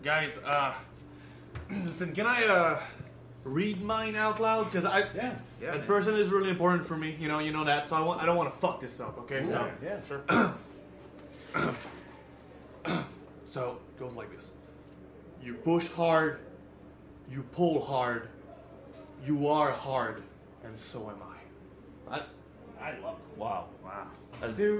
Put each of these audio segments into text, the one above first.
Guys, listen, can I read mine out loud? Because that person is really important for me. You know that. So I don't want to fuck this up. Okay, so sure. So it goes like this: you push hard, you pull hard, you are hard, and so am I. I love it. Wow.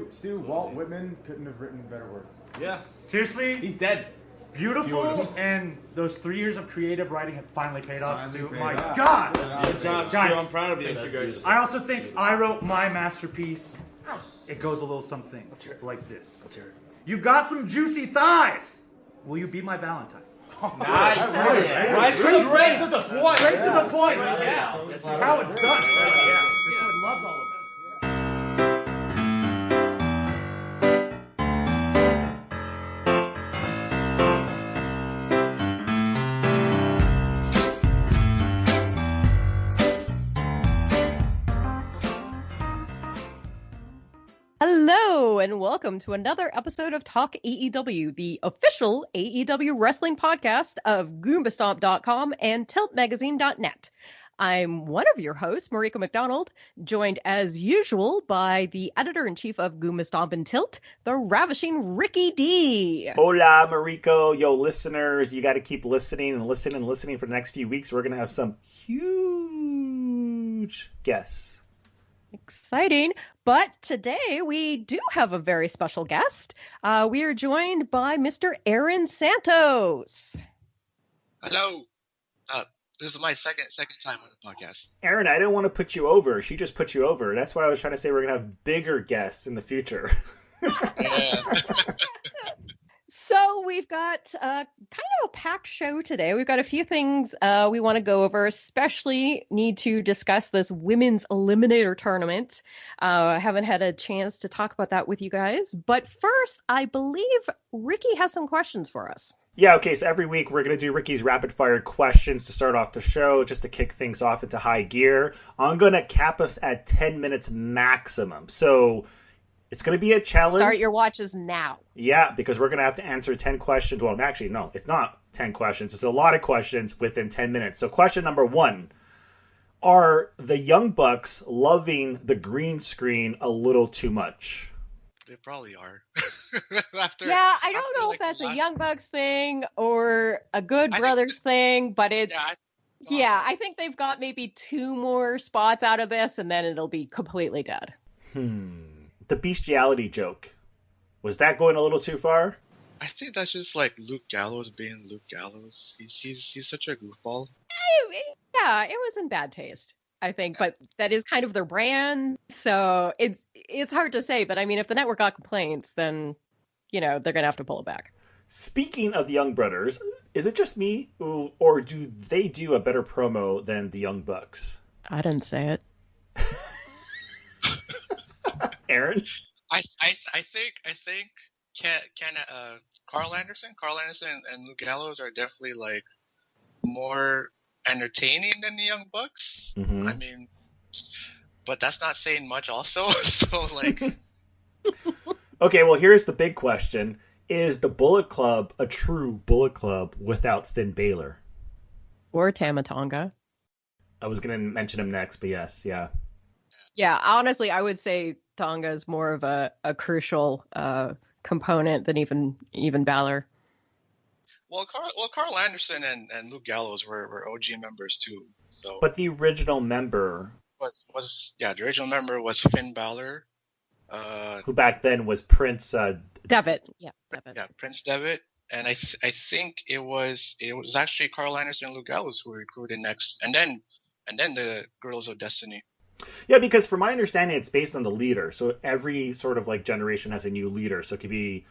Stu, Walt Whitman couldn't have written better words. Yeah. Seriously, He's dead. beautiful, and those 3 years of creative writing have finally paid off, Finally Stu. paid My off. God! Good job, Guys. Stu. I'm proud of you. Thank you, guys. I also think I wrote my masterpiece. It goes a little something like this. Let's hear it. You've got some juicy thighs. Will you be my Valentine? Nice. Right Straight to the point. Straight to the point. Yeah. This is how it's done. This one loves all of it. Hello, and welcome to another episode of Talk AEW, the official AEW wrestling podcast of GoombaStomp.com and TiltMagazine.net. I'm one of your hosts, Marika McDonald, joined as usual by the editor-in-chief of GoombaStomp and Tilt, the ravishing Ricky D. Hola, Mariko. Yo, listeners, you got to keep listening and listening for the next few weeks. We're going to have some huge guests. Exciting. But today we do have a very special guest. We are joined by Mr. Aaron Santos. Hello. This is my second time on the podcast. Aaron, I didn't want to put you over. She just put you over. That's why I was trying to say we're going to have bigger guests in the future. Yeah. So we've got kind of a packed show today. We've got a few things we want to go over, especially need to discuss this women's Eliminator tournament. I haven't had a chance to talk about that with you guys. But first, I believe Ricky has some questions for us. Yeah, okay, so every week we're going to do Ricky's rapid-fire questions to start off the show, just to kick things off into high gear. I'm going to cap us at 10 minutes maximum. So it's going to be a challenge. Start your watches now. Yeah, because we're going to have to answer 10 questions. Well, actually, no, it's not 10 questions. It's a lot of questions within 10 minutes. So question number 1, are the Young Bucks loving the green screen a little too much? They probably are. I don't know if that's a Young Bucks thing or a Good Brothers thing, but it's... I think they've got maybe 2 more spots out of this, and then it'll be completely dead. The bestiality joke. Was that going a little too far? I think that's just like Luke Gallows being Luke Gallows. He's such a goofball. Yeah, it was in bad taste, I think, but that is kind of their brand, so it's hard to say. But I mean, if the network got complaints, then they're gonna have to pull it back. Speaking of the Young Brothers, is it just me, or do they do a better promo than the Young Bucks? I didn't say it. Aaron? I think Carl Anderson and Luke Gallows are definitely like more entertaining than the Young Bucks. Mm-hmm. I mean, but that's not saying much also. So like, okay, well here's the big question: is the Bullet Club a true Bullet Club without Finn Balor or Tonga? I was going to mention him next, but yes, yeah. Yeah, honestly, I would say Tonga is more of a crucial component than even Balor. Well, Carl Anderson and Luke Gallows were OG members too. So, but the original member the original member was Finn Balor, who back then was Prince Devitt. Yeah, Devitt. Yeah, Prince Devitt, and I think it was actually Carl Anderson and Luke Gallows who were recruited next, and then the Girls of Destiny. Yeah, because from my understanding, it's based on the leader. So every sort of like generation has a new leader. So it could be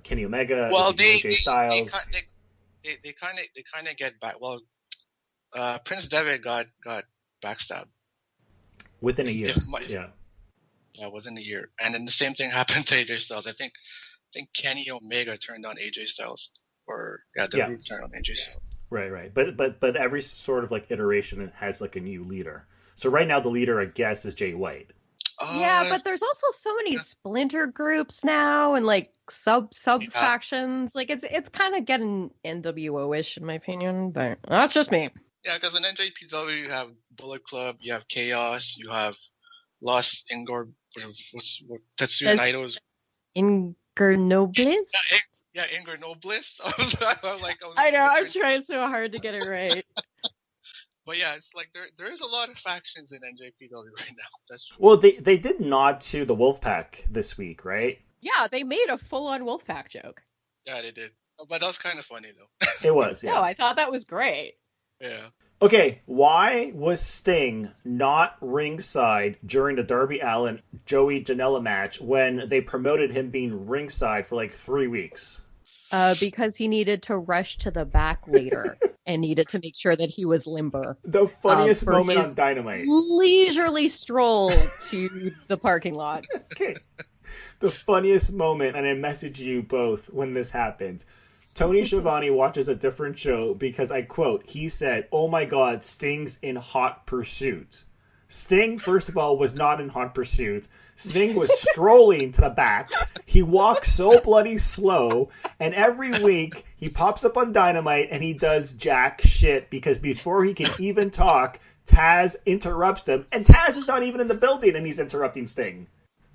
Kenny Omega, AJ Styles. They kind of get back. Well, Prince Devitt got backstabbed within a year. Yeah, within a year. And then the same thing happened to AJ Styles. I think Kenny Omega turned on AJ Styles, Group turned on AJ Styles. Right. But every sort of like iteration has like a new leader. So right now the leader, I guess, is Jay White. Yeah, but there's also so many splinter groups now and like sub Yeah. factions. Like it's kind of getting NWO-ish in my opinion, but that's just me. Yeah, because in NJPW you have Bullet Club, you have Chaos, you have Lost Ingor, Tetsuya There's- Naito's. Ingernoblis? Yeah, Ingrid Nobliss. I know, I'm trying so hard to get it right. But yeah, it's like there is a lot of factions in NJPW right now. That's true. Well, they did nod to the Wolfpack this week, right? Yeah, they made a full-on Wolfpack joke. Yeah, they did. But that was kind of funny though. It was, yeah. No, I thought that was great. Yeah. Okay, why was Sting not ringside during the Darby Allen Joey Janela match when they promoted him being ringside for like 3 weeks? Because he needed to rush to the back later and needed to make sure that he was limber. The funniest for moment his on Dynamite. Leisurely stroll to the parking lot. Okay. The funniest moment, and I messaged you both when this happened. Tony Schiavone watches a different show because, I quote, he said, "Oh my God, Sting's in hot pursuit." Sting, first of all, was not in hot pursuit. Sting was strolling to the back. He walks so bloody slow, and every week he pops up on Dynamite and he does jack shit because before he can even talk, Taz interrupts him, and Taz is not even in the building and he's interrupting Sting.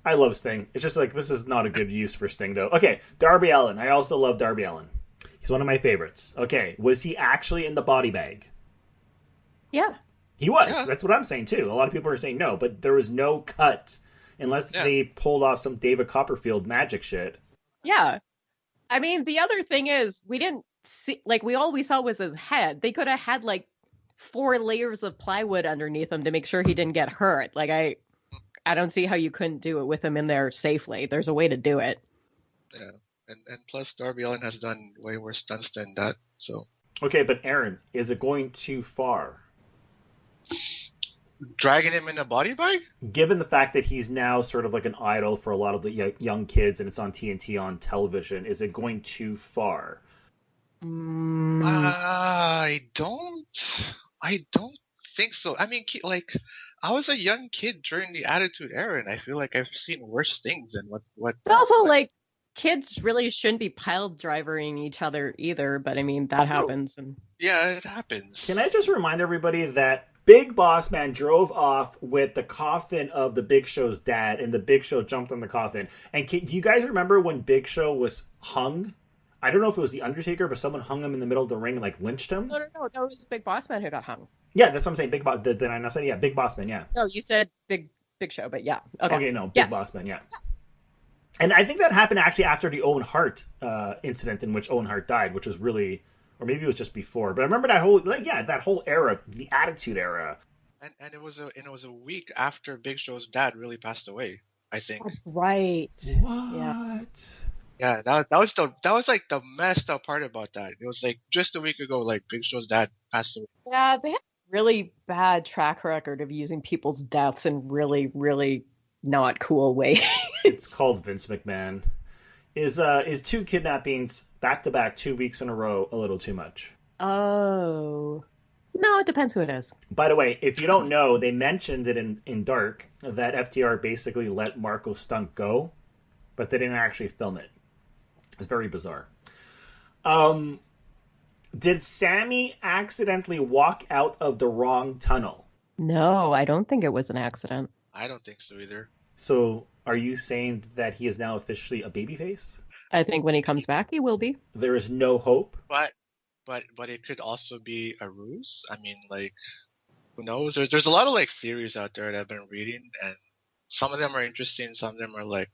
I love Sting. It's just like, this is not a good use for Sting, though. Okay, Darby Allin. I also love Darby Allin. He's one of my favorites. Okay, was he actually in the body bag? Yeah. He was. Yeah. That's what I'm saying, too. A lot of people are saying no, but there was no cut unless they pulled off some David Copperfield magic shit. Yeah. I mean, the other thing is, we didn't see, like, all we saw was his head. They could have had, like, 4 layers of plywood underneath him to make sure he didn't get hurt. Like, I don't see how you couldn't do it with him in there safely. There's a way to do it. Yeah. And plus Darby Allin has done way worse stunts than that. So Okay, but Aaron, is it going too far? dragging him in a body bag? Given the fact that he's now sort of like an idol for a lot of the young kids and it's on TNT on television, is it going too far? I don't think so. I mean, like, I was a young kid during the Attitude Era, and I feel like I've seen worse things than what. But also, like, kids really shouldn't be pile drivering each other either, but I mean, that happens. And Yeah, it happens. Can I just remind everybody that Big Boss Man drove off with the coffin of the Big Show's dad, and the Big Show jumped on the coffin. And do you guys remember when Big Show was hung? I don't know if it was The Undertaker, but someone hung him in the middle of the ring and, like, lynched him. No, it was Big Boss Man who got hung. Yeah, that's what I'm saying. Big Boss. Did I not say? Yeah, Big Boss Man, yeah. No, you said Big Show, but yeah. Okay, No, Big Yes. Boss Man, yeah. And I think that happened actually after the Owen Hart incident in which Owen Hart died, which was really, or maybe it was just before. But I remember that whole era, the Attitude Era. And it was a week after Big Show's dad really passed away, I think. That's right. What? Yeah. Yeah, that was like the messed up part about that. It was like just a week ago, like Big Show's dad passed away. Yeah, they have a really bad track record of using people's deaths in really, really not cool ways. It's called Vince McMahon. Is 2 kidnappings back to back 2 weeks in a row a little too much? Oh. No, it depends who it is. By the way, if you don't know, they mentioned it in Dark that FTR basically let Marco Stunt go, but they didn't actually film it. It's very bizarre. Did Sammy accidentally walk out of the wrong tunnel? No, I don't think it was an accident. I don't think so either. So, are you saying that he is now officially a babyface? I think when he comes back, he will be. There is no hope? But it could also be a ruse. I mean, like, who knows? There's a lot of like theories out there that I've been reading, and some of them are interesting. Some of them are like,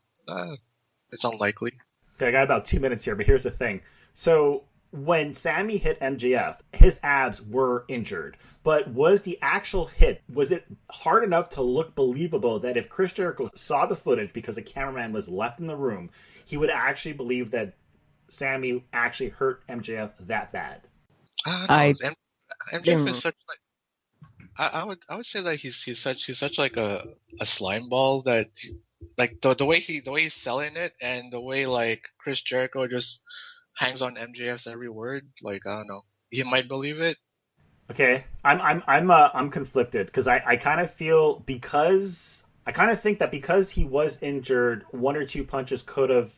it's unlikely. Okay, I got about 2 minutes here, but here's the thing. So, when Sammy hit MJF, his abs were injured. But was the actual hit, was it hard enough to look believable that if Chris Jericho saw the footage because the cameraman was left in the room, he would actually believe that Sammy actually hurt MJF that bad? MJF is such like, I would say that he's such like a slime ball that like the way he's selling it, and the way like Chris Jericho just hangs on MJF's every word, like, I don't know, he might believe it. Okay, I'm conflicted because I kind of feel, because I kind of think that because he was injured, 1 or 2 punches could have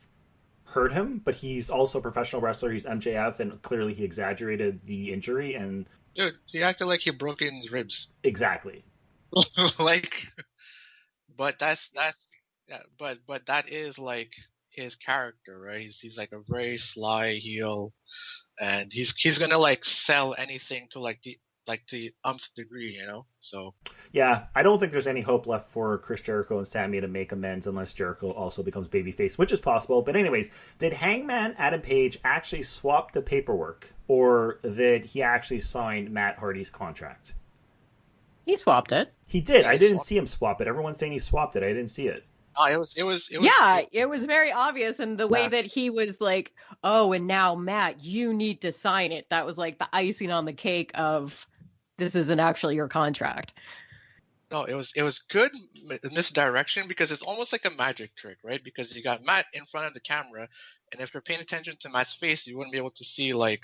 hurt him, but he's also a professional wrestler. He's MJF, and clearly he exaggerated the injury. And Dude, he acted like he broke his ribs. exactly. Like, but but that is like his character, right? He's like a very sly heel, and he's gonna like sell anything to the umpth degree, you know. So Yeah, I don't think there's any hope left for Chris Jericho and Sammy to make amends unless Jericho also becomes babyface, which is possible. But anyways, did Hangman Adam Page actually swap the paperwork, or did he actually sign Matt Hardy's contract? He swapped it. He did. Yeah, I he didn't swapped see him swap it. Everyone's saying he swapped it. I didn't see it. oh, it was Yeah, it was very obvious. And the way Yeah. that he was like, oh, and now, Matt, you need to sign it. That was like the icing on the cake of this isn't actually your contract. No, it was good misdirection because it's almost like a magic trick, right? Because you got Matt in front of the camera, and if you're paying attention to Matt's face, you wouldn't be able to see like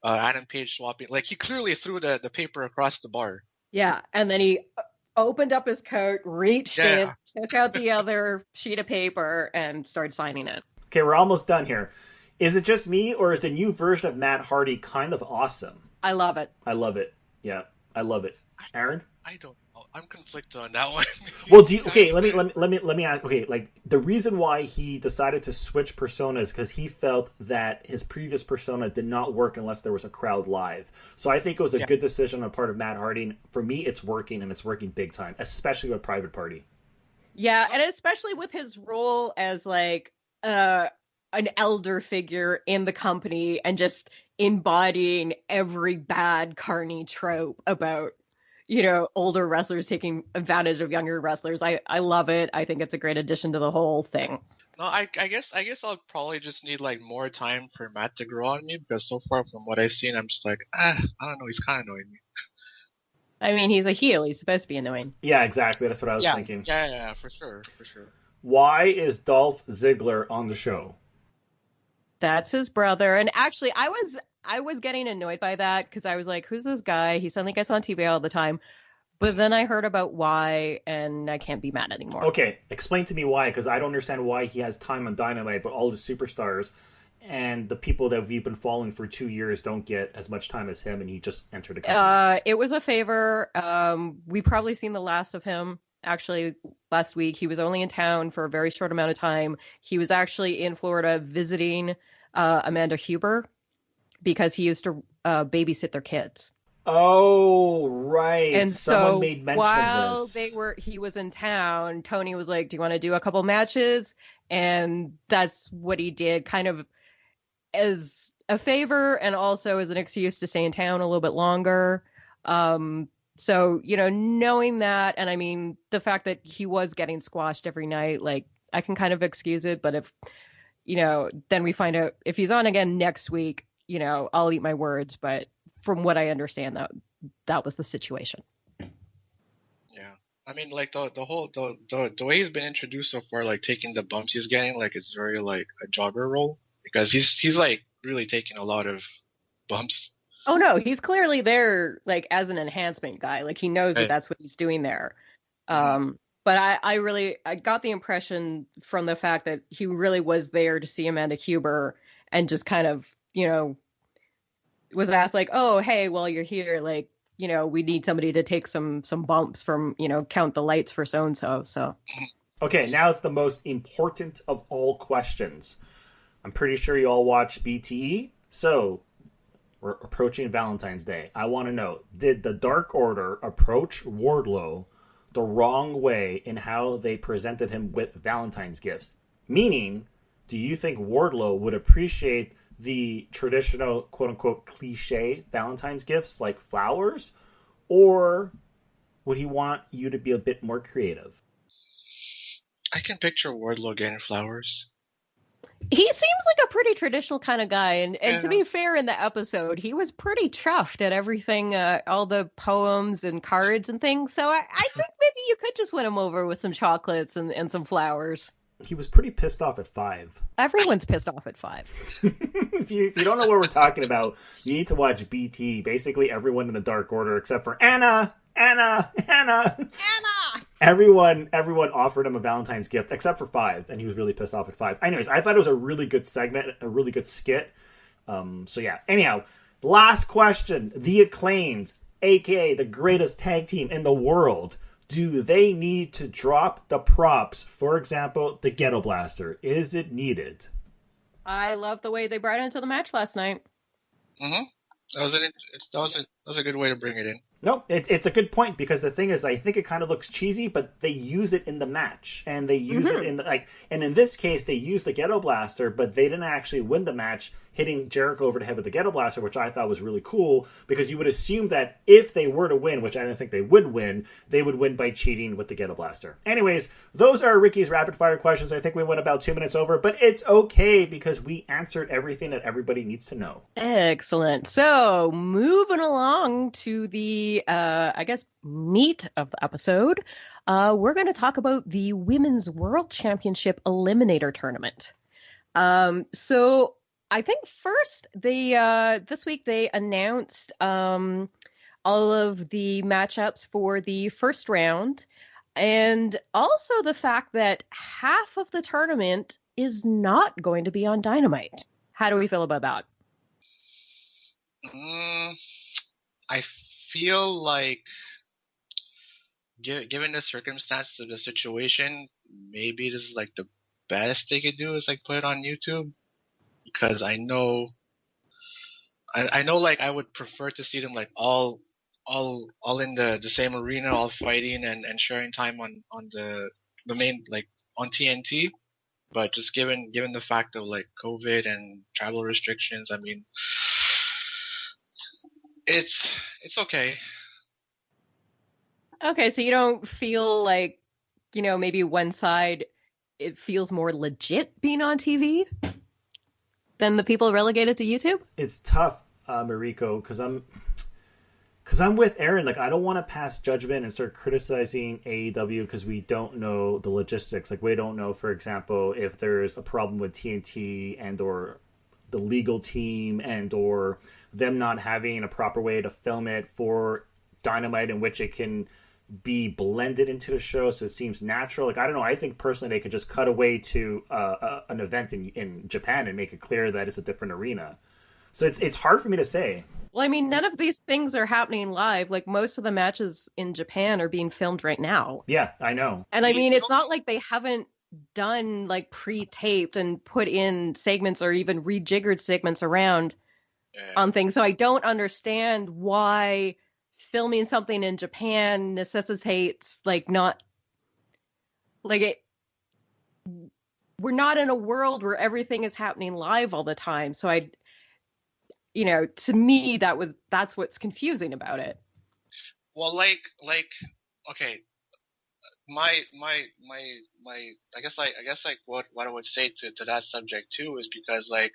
Adam Page swapping. Like he clearly threw the paper across the bar. Yeah. And then he opened up his coat, reached Yeah. in, took out the other sheet of paper, and started signing it. Okay, we're almost done here. Is it just me, or is the new version of Matt Hardy kind of awesome? I love it. I love it. Yeah, I love it. Aaron? I don't know. I'm conflicted on that one. Well, let me ask. Okay, like the reason why he decided to switch personas because he felt that his previous persona did not work unless there was a crowd live. So I think it was a good decision on the part of Matt Hardy. And for me, it's working, and it's working big time, especially with Private Party. Yeah, and especially with his role as like an elder figure in the company and just embodying every bad Carney trope about, you know, older wrestlers taking advantage of younger wrestlers. I love it. I think it's a great addition to the whole thing. No, I guess I'll probably just need like more time for Matt to grow on me because so far from what I've seen, I'm just like, I don't know, he's kind of annoying me. I mean, he's a heel. He's supposed to be annoying. Yeah, exactly. That's what I was thinking. Yeah, for sure. Why is Dolph Ziggler on the show? That's his brother. And actually, I was getting annoyed by that because I was like, who's this guy? He suddenly gets on TV all the time. But then I heard about why, and I can't be mad anymore. Okay, explain to me why, because I don't understand why he has time on Dynamite, but all the superstars and the people that we've been following for 2 years don't get as much time as him, and he just entered the company. It was a favor. We probably seen the last of him, actually, last week. He was only in town for a very short amount of time. He was actually in Florida visiting Amanda Huber because he used to babysit their kids. Oh, right. And Someone so made mention while of this. he was in town, Tony was like, do you want to do a couple matches? And that's what he did, kind of as a favor and also as an excuse to stay in town a little bit longer. So, you know, knowing that, and I mean, the fact that he was getting squashed every night, like, I can kind of excuse it. But if, you know, then we find out if he's on again next week, you know, I'll eat my words. But from what I understand, that was the situation. Yeah, I mean, like the way he's been introduced so far, like taking the bumps he's getting, like it's very like a jobber role because he's like really taking a lot of bumps. Oh no, he's clearly there like as an enhancement guy. Like he knows that that's what he's doing there. But I got the impression from the fact that he really was there to see Amanda Huber and just kind of, you know, was asked like, oh, hey, while you're here, like, you know, we need somebody to take some bumps from, you know, count the lights for so-and-so. So. Okay, now it's the most important of all questions. I'm pretty sure you all watch BTE. So we're approaching Valentine's Day. I want to know, did the Dark Order approach Wardlow the wrong way in how they presented him with Valentine's gifts? Meaning, do you think Wardlow would appreciate the traditional quote-unquote cliche Valentine's gifts like flowers, or would he want you to be a bit more creative? I can picture Wardlow getting flowers. He seems like a pretty traditional kind of guy, and to be fair, in the episode, he was pretty chuffed at everything, all the poems and cards and things. So I think maybe you could just win him over with some chocolates and some flowers. He was pretty pissed off at 5. Everyone's pissed off at 5. If you don't know what we're talking about, you need to watch BT. Basically, everyone in the Dark Order except for Anna. Everyone offered him a Valentine's gift except for Five, and he was really pissed off at Five. Anyways, I thought it was a really good segment, a really good skit. So yeah. Anyhow, last question: the Acclaimed, aka the greatest tag team in the world, do they need to drop the props? For example, the Ghetto Blaster. Is it needed? I love the way they brought it into the match last night. Mm-hmm. That was a good way to bring it in. No, it's a good point, because the thing is, I think it kind of looks cheesy, but they use it in the match, and they use it in and in this case, they used the Ghetto Blaster, but they didn't actually win the match, hitting Jericho over the head with the Ghetto Blaster, which I thought was really cool, because you would assume that if they were to win, which I don't think they would win by cheating with the Ghetto Blaster. Anyways, those are Ricky's rapid fire questions. I think we went about 2 minutes over, but it's okay, because we answered everything that everybody needs to know. Excellent. So, moving along to the meat of the episode, we're going to talk about the Women's World Championship Eliminator Tournament. So I think first this week they announced all of the matchups for the first round, and also the fact that half of the tournament is not going to be on Dynamite. How do we feel about that? I feel like, given the circumstances of the situation, maybe this is like the best they could do is like put it on YouTube, because I know like I would prefer to see them like all in the same arena, all fighting and sharing time on the main, like on TNT. But just given the fact of like COVID and travel restrictions, I mean, it's okay. Okay, so you don't feel like, maybe one side, it feels more legit being on TV than the people relegated to YouTube? It's tough, Mariko, because I'm with Aaron. Like, I don't want to pass judgment and start criticizing AEW because we don't know the logistics. Like, we don't know, for example, if there's a problem with TNT and or the legal team and or them not having a proper way to film it for Dynamite in which it can be blended into the show so it seems natural. Like, I don't know. I think personally they could just cut away to an event in Japan and make it clear that it's a different arena. So it's hard for me to say. Well, I mean, none of these things are happening live. Like, most of the matches in Japan are being filmed right now. Yeah, I know. And I mean, it's not like they haven't done like pre-taped and put in segments or even rejiggered segments around on things. So I don't understand why filming something in Japan necessitates like not like it. We're not in a world where everything is happening live all the time. So to me, that's what's confusing about it. Well, like, okay, my I guess what I would say to that subject too is because, like,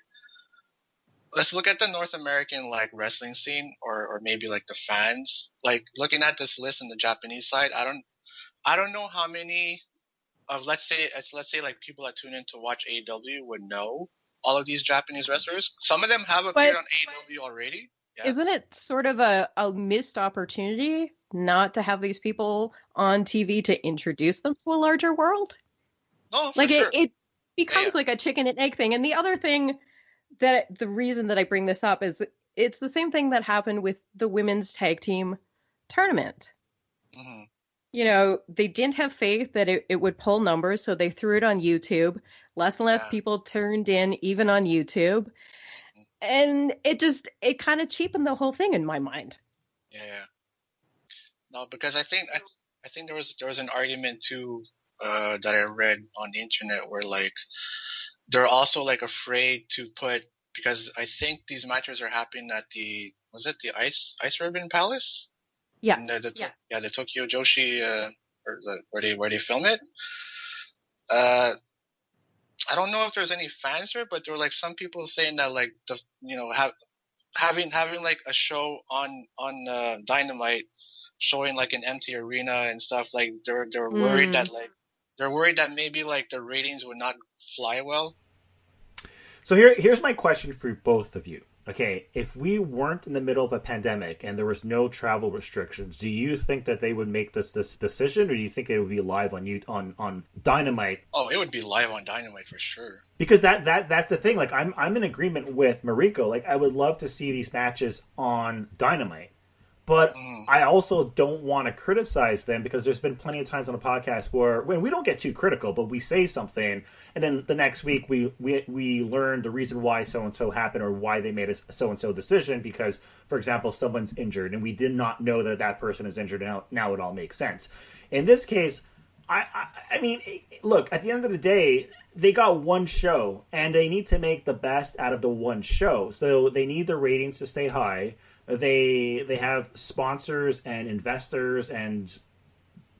let's look at the North American like wrestling scene, or maybe like the fans. Like, looking at this list on the Japanese side, I don't know how many of let's say like people that tune in to watch AEW would know all of these Japanese wrestlers. Some of them have appeared on AEW already. Yeah. Isn't it sort of a missed opportunity not to have these people on TV to introduce them to a larger world? No, like sure. it becomes like a chicken and egg thing. And the other thing that the reason that I bring this up is it's the same thing that happened with the women's tag team tournament. Mm-hmm. They didn't have faith that it would pull numbers, so they threw it on YouTube. Less and less people turned in, even on YouTube. And it kind of cheapened the whole thing in my mind. Yeah. No, because I think there was an argument too that I read on the internet where like they're also like afraid to put, because I think these matches are happening at the Ice Ribbon Palace? Yeah. The Tokyo Joshi where they film it. I don't know if there's any fans there, but there were like some people saying that like having like a show on Dynamite showing like an empty arena and stuff, like they're worried that maybe like the ratings would not fly well. So here's my question for both of you. Okay, if we weren't in the middle of a pandemic and there was no travel restrictions, do you think that they would make this decision, or do you think it would be live on Dynamite? Oh, it would be live on Dynamite for sure. Because that's the thing. Like, I'm in agreement with Mariko. Like, I would love to see these matches on Dynamite. But I also don't want to criticize them, because there's been plenty of times on the podcast where, when we don't get too critical, but we say something, and then the next week we learn the reason why so-and-so happened, or why they made a so-and-so decision, because, for example, someone's injured, and we did not know that person is injured, and now it all makes sense. In this case, I mean, look, at the end of the day, they got one show, and they need to make the best out of the one show. So they need the ratings to stay high. They have sponsors and investors and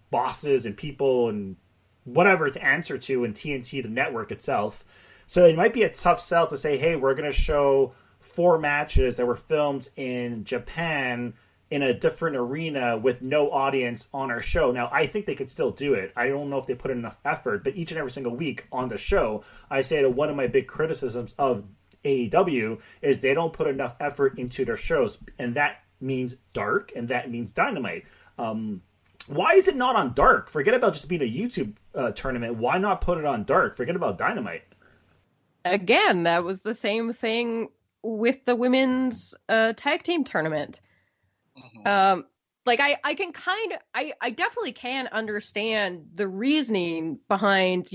bosses and people and whatever to answer to in TNT, the network itself. So it might be a tough sell to say, hey, we're going to show 4 matches that were filmed in Japan in a different arena with no audience on our show. Now, I think they could still do it. I don't know if they put in enough effort, but each and every single week on the show, I say that one of my big criticisms of AEW is they don't put enough effort into their shows, and that means Dark, and that means Dynamite. Why is it not on Dark? Forget about just being a YouTube tournament. Why not put it on Dark? Forget about Dynamite. Again, that was the same thing with the women's tag team tournament. Like, I can I definitely can understand the reasoning behind,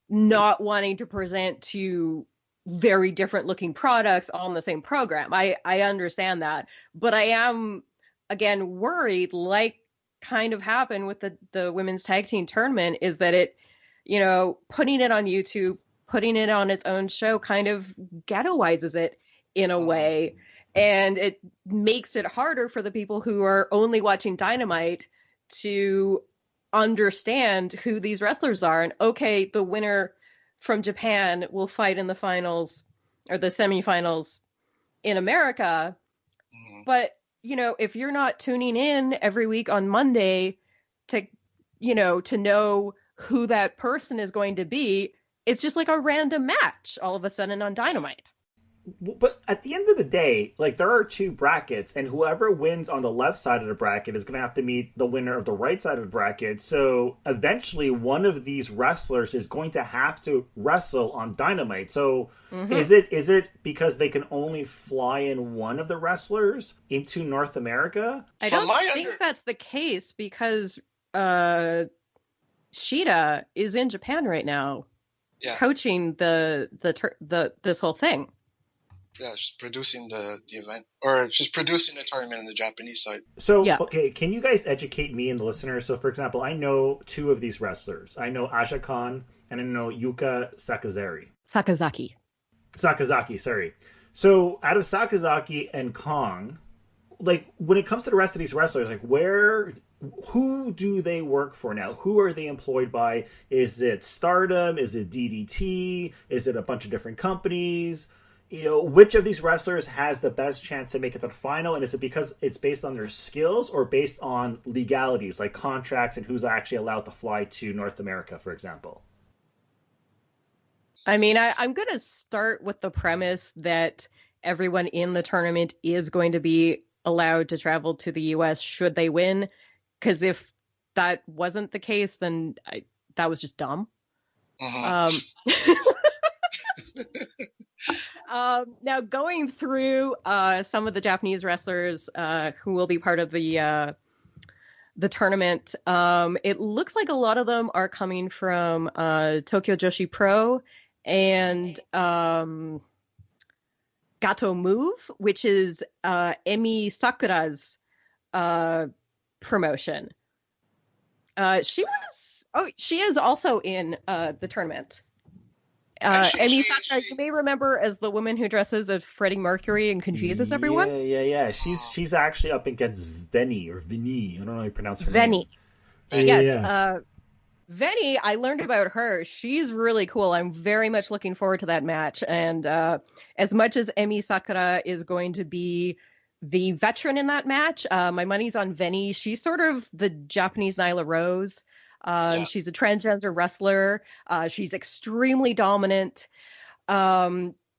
not wanting to present two very different looking products on the same program. I understand that, but I am, again, worried, like kind of happened with the women's tag team tournament, is that it, putting it on YouTube, putting it on its own show kind of ghettoizes it in a way. And it makes it harder for the people who are only watching Dynamite to understand who these wrestlers are. And okay, the winner from Japan will fight in the finals or the semifinals in America. But, if you're not tuning in every week on Monday to know who that person is going to be, it's just like a random match all of a sudden on Dynamite. But at the end of the day, like, there are 2 brackets, and whoever wins on the left side of the bracket is going to have to meet the winner of the right side of the bracket. So eventually one of these wrestlers is going to have to wrestle on Dynamite. So is it because they can only fly in one of the wrestlers into North America? I don't think that's the case, because Shida is in Japan right now, coaching this whole thing. Yeah, she's producing the event, or she's producing the tournament on the Japanese side. So, okay, can you guys educate me and the listeners? So, for example, I know 2 of these wrestlers. I know Asha Khan, and I know Yuka Sakazaki, sorry. So, out of Sakazaki and Kong, like, when it comes to the rest of these wrestlers, like, who do they work for now? Who are they employed by? Is it Stardom? Is it DDT? Is it a bunch of different companies? Which of these wrestlers has the best chance to make it to the final? And is it because it's based on their skills, or based on legalities, like contracts and who's actually allowed to fly to North America, for example? I mean, I'm going to start with the premise that everyone in the tournament is going to be allowed to travel to the U.S. should they win. Because if that wasn't the case, then that was just dumb. Now, going through some of the Japanese wrestlers who will be part of the tournament, it looks like a lot of them are coming from Tokyo Joshi Pro and Gato Move, which is Emi Sakura's promotion. She is also in the tournament. Emi Sakura, you may remember as the woman who dresses as Freddie Mercury and confuses everyone. Yeah. She's actually up against Veni. I don't know how you pronounce her name. Veni. Yes. Veni, I learned about her. She's really cool. I'm very much looking forward to that match. And as much as Emi Sakura is going to be the veteran in that match, my money's on Veni. She's sort of the Japanese Nyla Rose. She's a transgender wrestler. She's extremely dominant.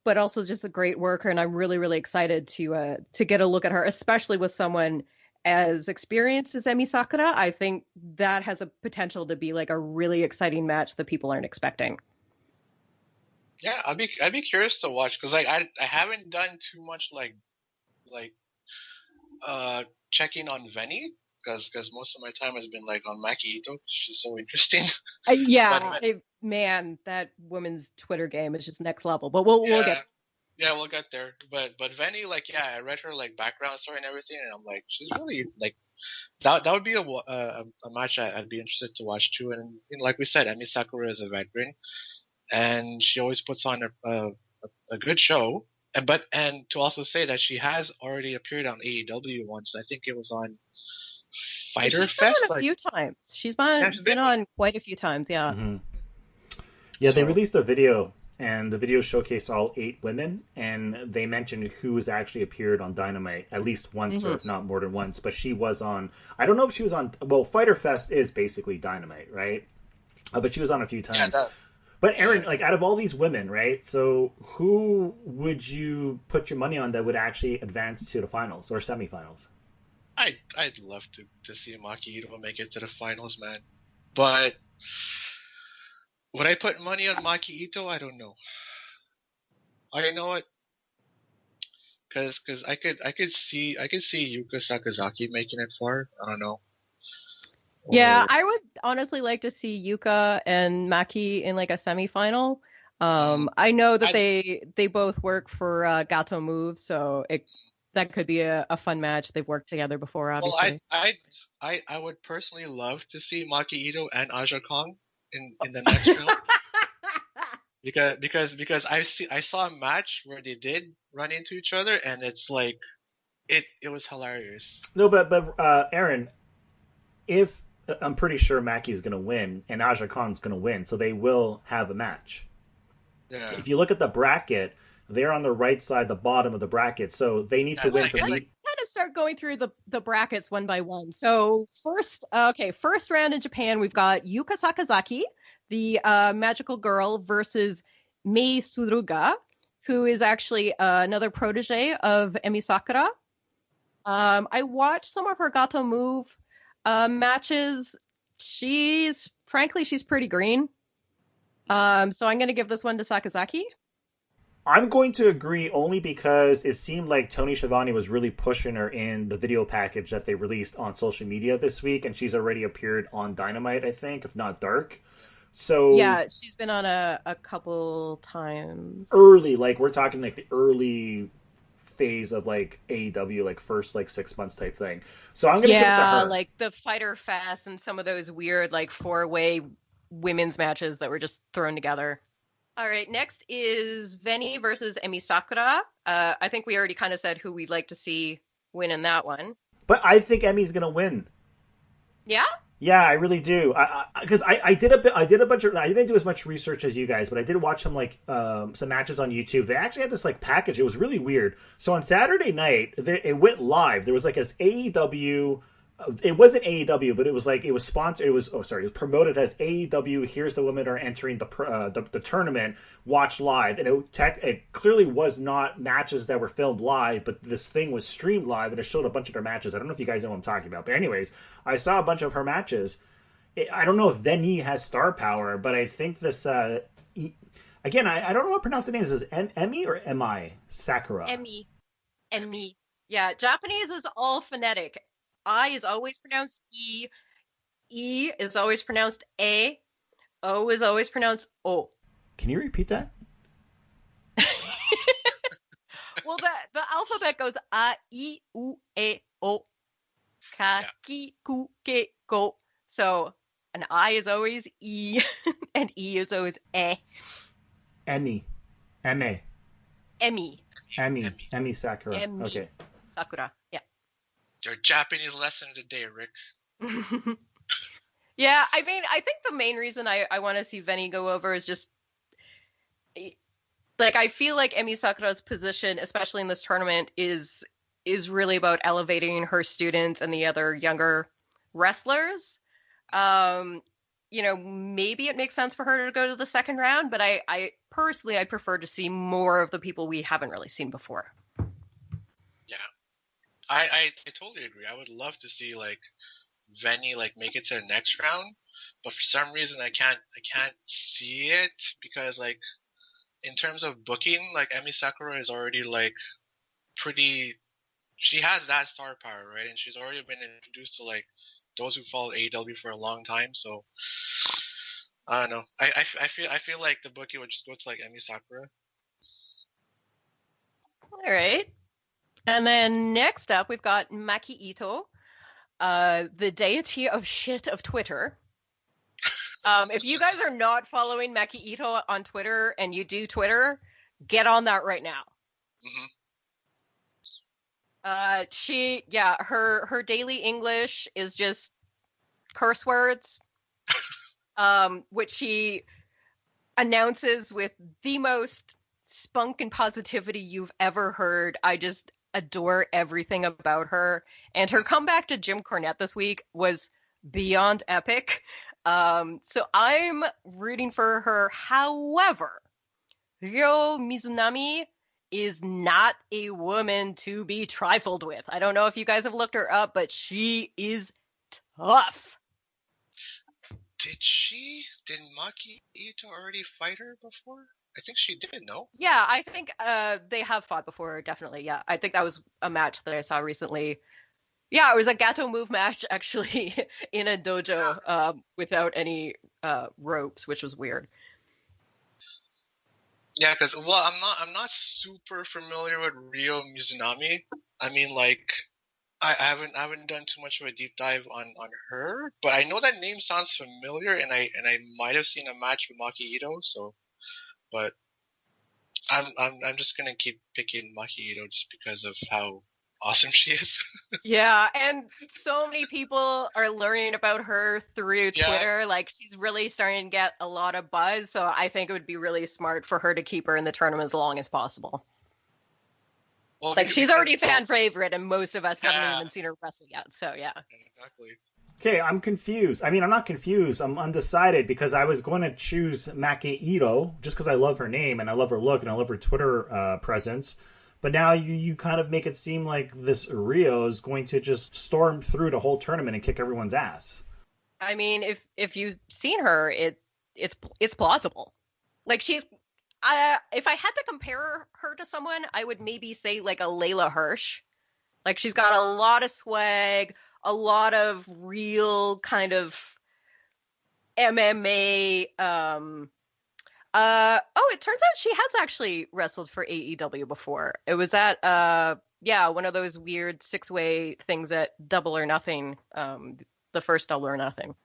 but also just a great worker, and I'm really, really excited to get a look at her, especially with someone as experienced as Emi Sakura. I think that has a potential to be like a really exciting match that people aren't expecting. Yeah, I'd be curious to watch because like I haven't done too much like checking on Veni because most of my time has been like on Makito. She's so interesting. Man, that woman's Twitter game is just next level. But we'll get. Yeah, we'll get there. But Veni, like, yeah, I read her like background story and everything, and I'm like, she's really like that. That would be a match I'd be interested to watch too. And you know, like we said, Emi Sakura is a veteran, and she always puts on a good show. And to also say that she has already appeared on AEW once. I think it was on Fighter Fest. She's been on a few times. She's been on quite a few times. Yeah. Mm-hmm. Yeah, they released a video, and the video showcased all 8 women, and they mentioned who has actually appeared on Dynamite at least once, or if not more than once. But she was on. I don't know if she was on. Well, Fighter Fest is basically Dynamite, right? But she was on a few times. Yeah, but Aaron, like out of all these women, right? So who would you put your money on that would actually advance to the finals or semifinals? I'd love to see Makito make it to the finals, man. But would I put money on Makito? I don't know. I don't know what, because I could see Yuka Sakazaki making it far. I don't know. Yeah, I would honestly like to see Yuka and Maki in like a semifinal. I know that they both work for Gato Move, so that could be a fun match. They've worked together before, obviously. Well, I would personally love to see Maki Ito and Aja Kong in the next round. Because I saw a match where they did run into each other, and it's like it was hilarious. No, but Aaron, if I'm pretty sure Maki's going to win and Aja Khan's going to win, so they will have a match. Yeah. If you look at the bracket, they're on the right side, the bottom of the bracket, so they need to win to lead. Kind of start going through the brackets one by one. So first round in Japan, we've got Yuka Sakazaki, the magical girl, versus Mei Suruga, who is actually another protege of Emi Sakura. I watched some of her Gato Move matches. She's pretty green. So I'm going to give this one to Sakazaki. I'm going to agree only because it seemed like Tony Schiavone was really pushing her in the video package that they released on social media this week, and she's already appeared on Dynamite, I think, if not Dark. So yeah, she's been on a couple times. Early, like we're talking like the early phase of like AEW, like first like 6 months type thing. So I'm going to give it to her. Like the Fighter Fest and some of those weird like 4-way women's matches that were just thrown together. All right, next is Veni versus Emi Sakura. I think we already kind of said who we'd like to see win in that one. But I think Emi's going to win. Yeah? Yeah, I really do. Because I did a bunch of. I didn't do as much research as you guys, but I did watch some some matches on YouTube. They actually had this like package. It was really weird. So on Saturday night, it went live. There was like this AEW. It wasn't AEW, but it was sponsored. It was promoted as AEW. Here's the women are entering the tournament. Watch live, and it clearly was not matches that were filmed live, but this thing was streamed live, and it showed a bunch of their matches. I don't know if you guys know what I'm talking about, but anyways, I saw a bunch of her matches. I don't know if Veni has star power, but I think this. Again, I don't know what pronounced the name is. Is it Emi or Emi Sakura? Emi. Yeah, Japanese is all phonetic. I is always pronounced E. E is always pronounced A. O is always pronounced O. Can you repeat that? Well, the alphabet goes A, I, U, E, O. Ka, ki, ku, ke, ko. So an I is always E, and E is always E. Emi. Emi. Emi. Emi Sakura. Emi. Okay. Sakura. Yeah. Your Japanese lesson of the day, Rick. Yeah, I mean, I think the main reason I want to see Veni go over is just, like, I feel like Emi Sakura's position, especially in this tournament, is really about elevating her students and the other younger wrestlers. maybe it makes sense for her to go to the second round, but I personally, I'd prefer to see more of the people we haven't really seen before. Yeah, I totally agree. I would love to see like Veni like make it to the next round, but for some reason I can't see it because like in terms of booking, like Emi Sakura is already like pretty. She has that star power, right? And she's already been introduced to like those who follow AEW for a long time. So I don't know. I feel like the booking would just go to like Emi Sakura. All right. And then next up, we've got Makito, the deity of shit of Twitter. If you guys are not following Makito on Twitter and you do Twitter, get on that right now. Mm-hmm. Her daily English is just curse words, which she announces with the most spunk and positivity you've ever heard. I just adore everything about her. And her comeback to Jim Cornette this week was beyond epic. So I'm rooting for her. However, Ryo Mizunami is not a woman to be trifled with. I don't know if you guys have looked her up, but she is tough. Did Maki Ito already fight her before? I think she did, no? Yeah, I think they have fought before, definitely. Yeah, I think that was a match that I saw recently. Yeah, it was a Gato move match, actually, in a dojo without any ropes, which was weird. Yeah, because I'm not super familiar with Ryo Mizunami. I mean, like, I haven't done too much of a deep dive on her, but I know that name sounds familiar, and I might have seen a match with Maki Ito. So, but I'm just gonna keep picking Maki Ito just because of how awesome she is. Yeah, and so many people are learning about her through Twitter. Yeah. Like, she's really starting to get a lot of buzz, so I think it would be really smart for her to keep her in the tournament as long as possible. Well, Like, she's already a fan favorite, and most of us haven't even seen her wrestle yet, so yeah. Exactly. Okay, I'm confused. I mean, I'm not confused. I'm undecided because I was going to choose Maki Ito just because I love her name and I love her look and I love her Twitter presence. But now you kind of make it seem like this Rio is going to just storm through the whole tournament and kick everyone's ass. I mean, if you've seen her, it's plausible. Like, she's... if I had to compare her to someone, I would maybe say like a Leila Hirsch. Like, she's got a lot of swag, a lot of real kind of MMA. It turns out she has actually wrestled for AEW before. It was at one of those weird 6-way things at Double or Nothing, the first Double or Nothing.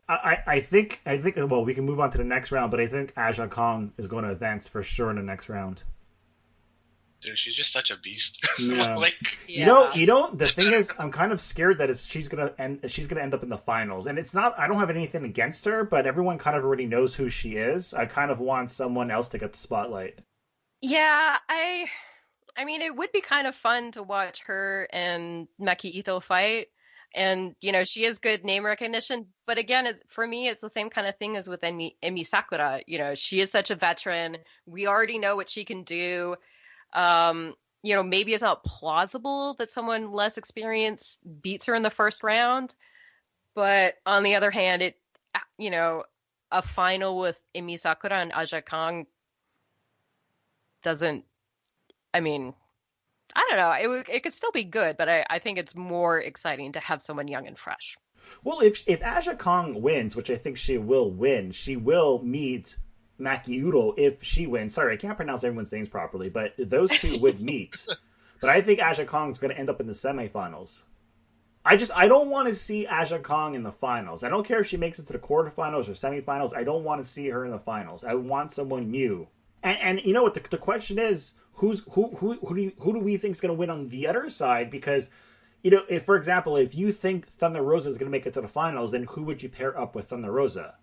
I think well, we can move on to the next round, but I think Aja Kong is going to advance for sure in the next round. Dude, she's just such a beast. Yeah. Yeah. You know, the thing is, I'm kind of scared that she's gonna end up in the finals, and it's not. I don't have anything against her, but everyone kind of already knows who she is. I kind of want someone else to get the spotlight. Yeah, I mean, it would be kind of fun to watch her and Maki Ito fight. And, you know, she has good name recognition. But again, for me, it's the same kind of thing as with Emi Sakura. You know, she is such a veteran. We already know what she can do. You know, maybe it's not plausible that someone less experienced beats her in the first round. But on the other hand, a final with Emi Sakura and Aja Kong doesn't, I mean... I don't know. It could still be good, but I think it's more exciting to have someone young and fresh. Well, if Aja Kong wins, which I think she will win, she will meet Maki Ito if she wins. Sorry, I can't pronounce everyone's names properly, but those two would meet. But I think Aja Kong is going to end up in the semifinals. I don't want to see Aja Kong in the finals. I don't care if she makes it to the quarterfinals or semifinals. I don't want to see her in the finals. I want someone new. And you know what? The question is, who do we think is going to win on the other side? Because, you know, if, for example, if you think Thunderosa is going to make it to the finals, then who would you pair up with Thunderosa?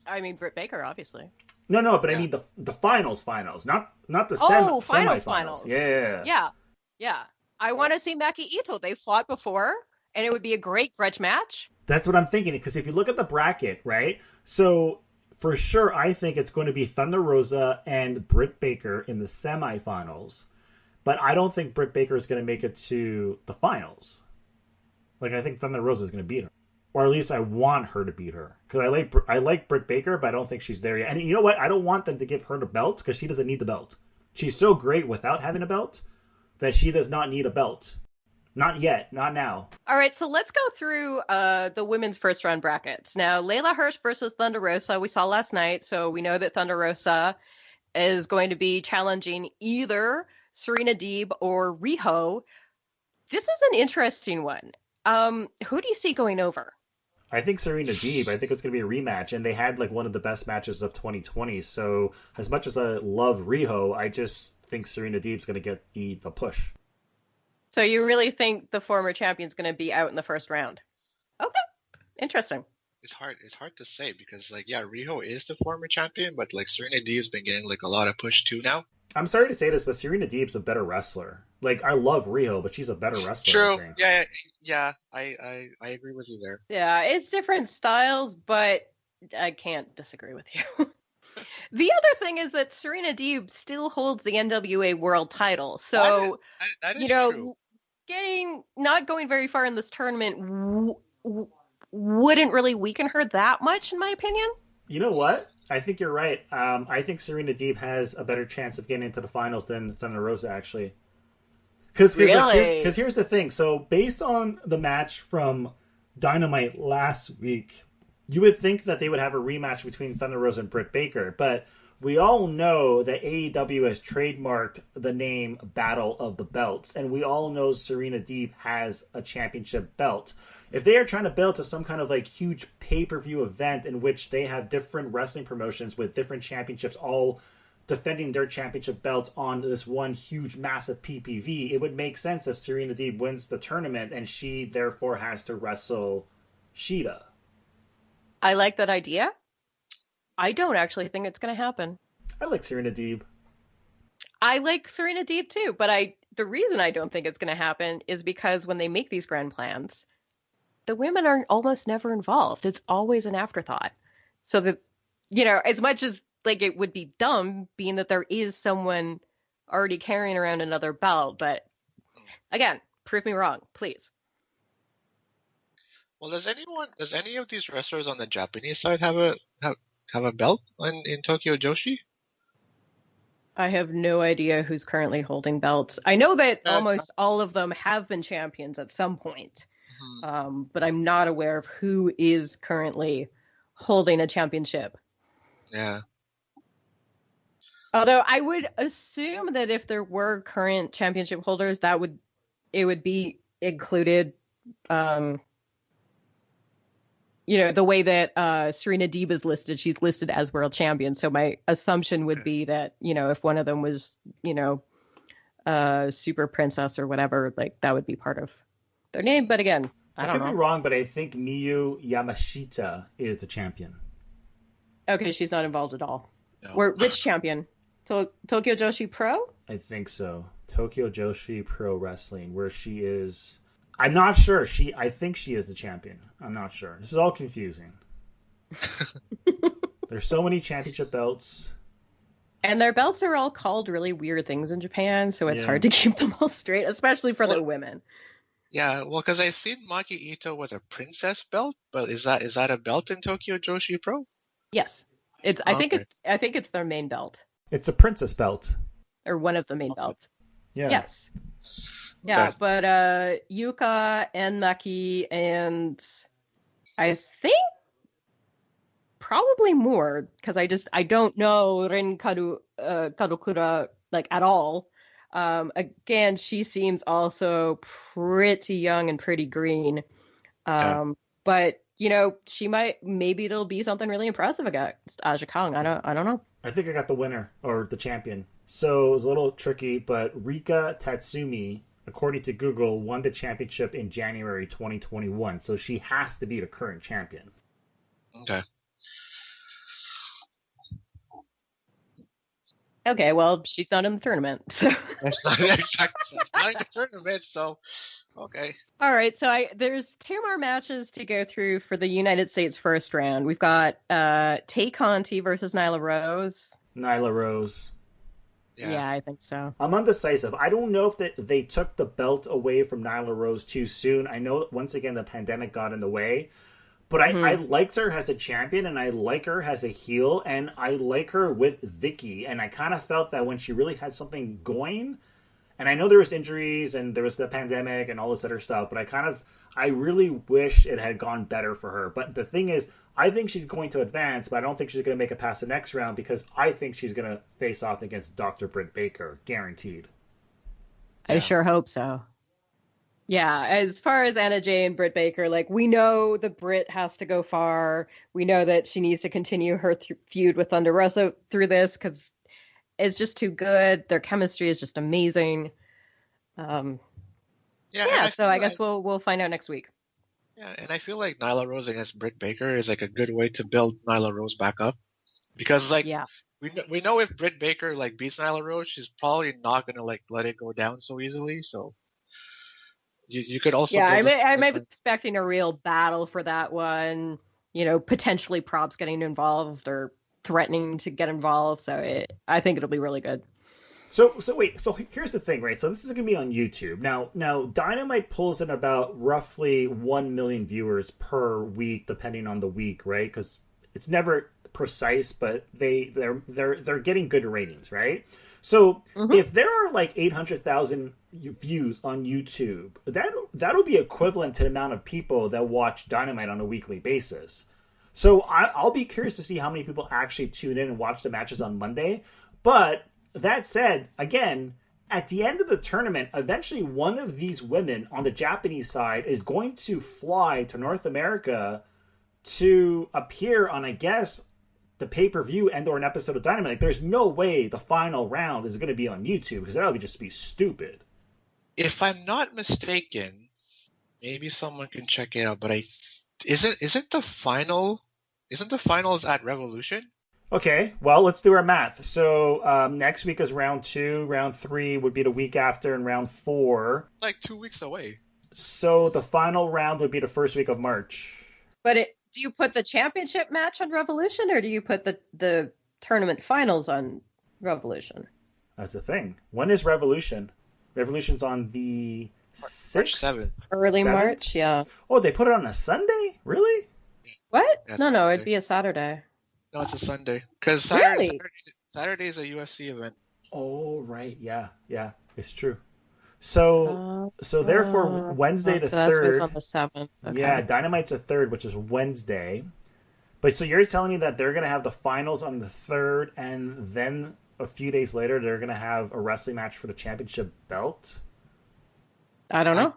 I mean, Britt Baker, obviously. No, but yeah. I mean the finals, not the semifinals. Yeah. I want to see Maki Ito. They fought before, and it would be a great grudge match. That's what I'm thinking. Because if you look at the bracket, right? So for sure, I think it's going to be Thunderosa and Britt Baker in the semifinals. But I don't think Britt Baker is going to make it to the finals. Like, I think Thunderosa is going to beat her. Or at least I want her to beat her. Because I like Britt Baker, but I don't think she's there yet. And you know what? I don't want them to give her the belt because she doesn't need the belt. She's so great without having a belt that she does not need a belt. Not yet. Not now. All right, so let's go through the women's first round brackets. Now, Leila Hirsch versus Thunderosa we saw last night, so we know that Thunderosa is going to be challenging either Serena Deeb or Riho. This is an interesting one. Who do you see going over? I think Serena Deeb. I think it's going to be a rematch, and they had like one of the best matches of 2020. So as much as I love Riho, I just think Serena Deeb's going to get the push. So you really think the former champion's going to be out in the first round? Okay, interesting. It's hard to say because like Riho is the former champion, but like Serena Deeb's been getting like a lot of push too now. I'm sorry to say this, but Serena Deeb's a better wrestler. Like, I love Riho, but she's a better wrestler. True. I think. Yeah. I agree with you there. Yeah, it's different styles, but I can't disagree with you. The other thing is that Serena Deeb still holds the NWA World Title, so that is true. Not going very far in this tournament wouldn't really weaken her that much, in my opinion. You know what? I think you're right. I think Serena Deeb has a better chance of getting into the finals than Thunder Rosa, actually. Because here's the thing. So based on the match from Dynamite last week, you would think that they would have a rematch between Thunder Rosa and Britt Baker, but we all know that AEW has trademarked the name Battle of the Belts, and we all know Serena Deeb has a championship belt. If they are trying to build to some kind of like huge pay-per-view event in which they have different wrestling promotions with different championships all defending their championship belts on this one huge massive PPV, it would make sense if Serena Deeb wins the tournament and she therefore has to wrestle Shida. I like that idea. I don't actually think it's going to happen. I like Serena Deeb. I like Serena Deeb too, but the reason I don't think it's going to happen is because when they make these grand plans, the women are almost never involved. It's always an afterthought. So that, as much as like it would be dumb being that there is someone already carrying around another belt, but again, prove me wrong, please. Well, does any of these wrestlers on the Japanese side have a belt in Tokyo Joshi? I have no idea who's currently holding belts. I know that almost all of them have been champions at some point, but I'm not aware of who is currently holding a championship. Yeah. Although I would assume that if there were current championship holders, it would be included. The way that Serena Deeb is listed, she's listed as world champion. So my assumption would be that, if one of them was, super princess or whatever, like that would be part of their name. But again, I don't know. Could be wrong, but I think Miyu Yamashita is the champion. Okay, she's not involved at all. No. Which champion? Tokyo Joshi Pro? I think so. Tokyo Joshi Pro Wrestling, where she is... I'm not sure. I think she is the champion. I'm not sure. This is all confusing. There's so many championship belts. And their belts are all called really weird things in Japan, so it's hard to keep them all straight, especially for the women. Yeah, well, because I've seen Maki Ito with a princess belt, but is that a belt in Tokyo Joshi Pro? Yes. I think it's their main belt. It's a princess belt. Or one of the main belts. Yeah. Yes. Yeah, okay. But Yuka and Maki and I think probably more, because I don't know Ren Kadokura like at all. Again, she seems also pretty young and pretty green. But maybe it'll be something really impressive against Aja Kong. I don't know. I think I got the winner or the champion. So it was a little tricky, but Rika Tatsumi, according to Google, won the championship in January 2021. So she has to be the current champion. Okay. Okay, well, she's not in the tournament. So. That's not exactly not in the tournament, so okay. All right, so there's 2 more matches to go through for the United States first round. We've got Tay Conti versus Nyla Rose. Nyla Rose. Yeah, I think so. I'm undecisive. I don't know if they took the belt away from Nyla Rose too soon. I know, once again, the pandemic got in the way. But I liked her as a champion, and I like her as a heel, and I like her with Vicky. And I kind of felt that when she really had something going, and I know there was injuries, and there was the pandemic, and all this other stuff, but I really wish it had gone better for her. But the thing is, I think she's going to advance, but I don't think she's going to make it past the next round, because I think she's going to face off against Dr. Britt Baker, guaranteed. I sure hope so. Yeah, as far as Anna Jay and Britt Baker, like, we know the Britt has to go far. We know that she needs to continue her feud with Thunderosa through this, because it's just too good. Their chemistry is just amazing. So I guess we'll find out next week. Yeah, and I feel like Nyla Rose against Britt Baker is like a good way to build Nyla Rose back up, because we know if Britt Baker like beats Nyla Rose, she's probably not gonna like let it go down so easily. So you could also I'm expecting a real battle for that one. You know, potentially props getting involved or threatening to get involved. So I think it'll be really good. So here's the thing, right? So this is going to be on YouTube. Now Dynamite pulls in about roughly 1 million viewers per week, depending on the week, right? Because it's never precise, but they're getting good ratings, right? So if there are like 800,000 views on YouTube, that'll be equivalent to the amount of people that watch Dynamite on a weekly basis. So I'll be curious to see how many people actually tune in and watch the matches on Monday. But that said, again, at the end of the tournament, eventually one of these women on the Japanese side is going to fly to North America to appear on, I guess, the pay-per-view and or an episode of Dynamite. Like, there's no way the final round is going to be on YouTube, because that would just be stupid. If I'm not mistaken, maybe someone can check it out, but isn't the finals at Revolution? Okay, well, let's do our math. So next week is round 2, round 3 would be the week after, and round 4. Like 2 weeks away. So the final round would be the first week of March. But do you put the championship match on Revolution, or do you put the tournament finals on Revolution? That's the thing. When is Revolution? Revolution's on the 6th? 7th. Early 7th? March, yeah. Oh, they put it on a Sunday? Really? What? Yeah, No, it'd be a Saturday. No, it's a Sunday. Because Really? Saturday is a UFC event. Oh, right. Yeah, it's true. So therefore, Wednesday the 3rd. That's on the 7th. Okay. Yeah, Dynamite's the 3rd, which is Wednesday. But so you're telling me that they're going to have the finals on the 3rd, and then a few days later they're going to have a wrestling match for the championship belt? I don't know.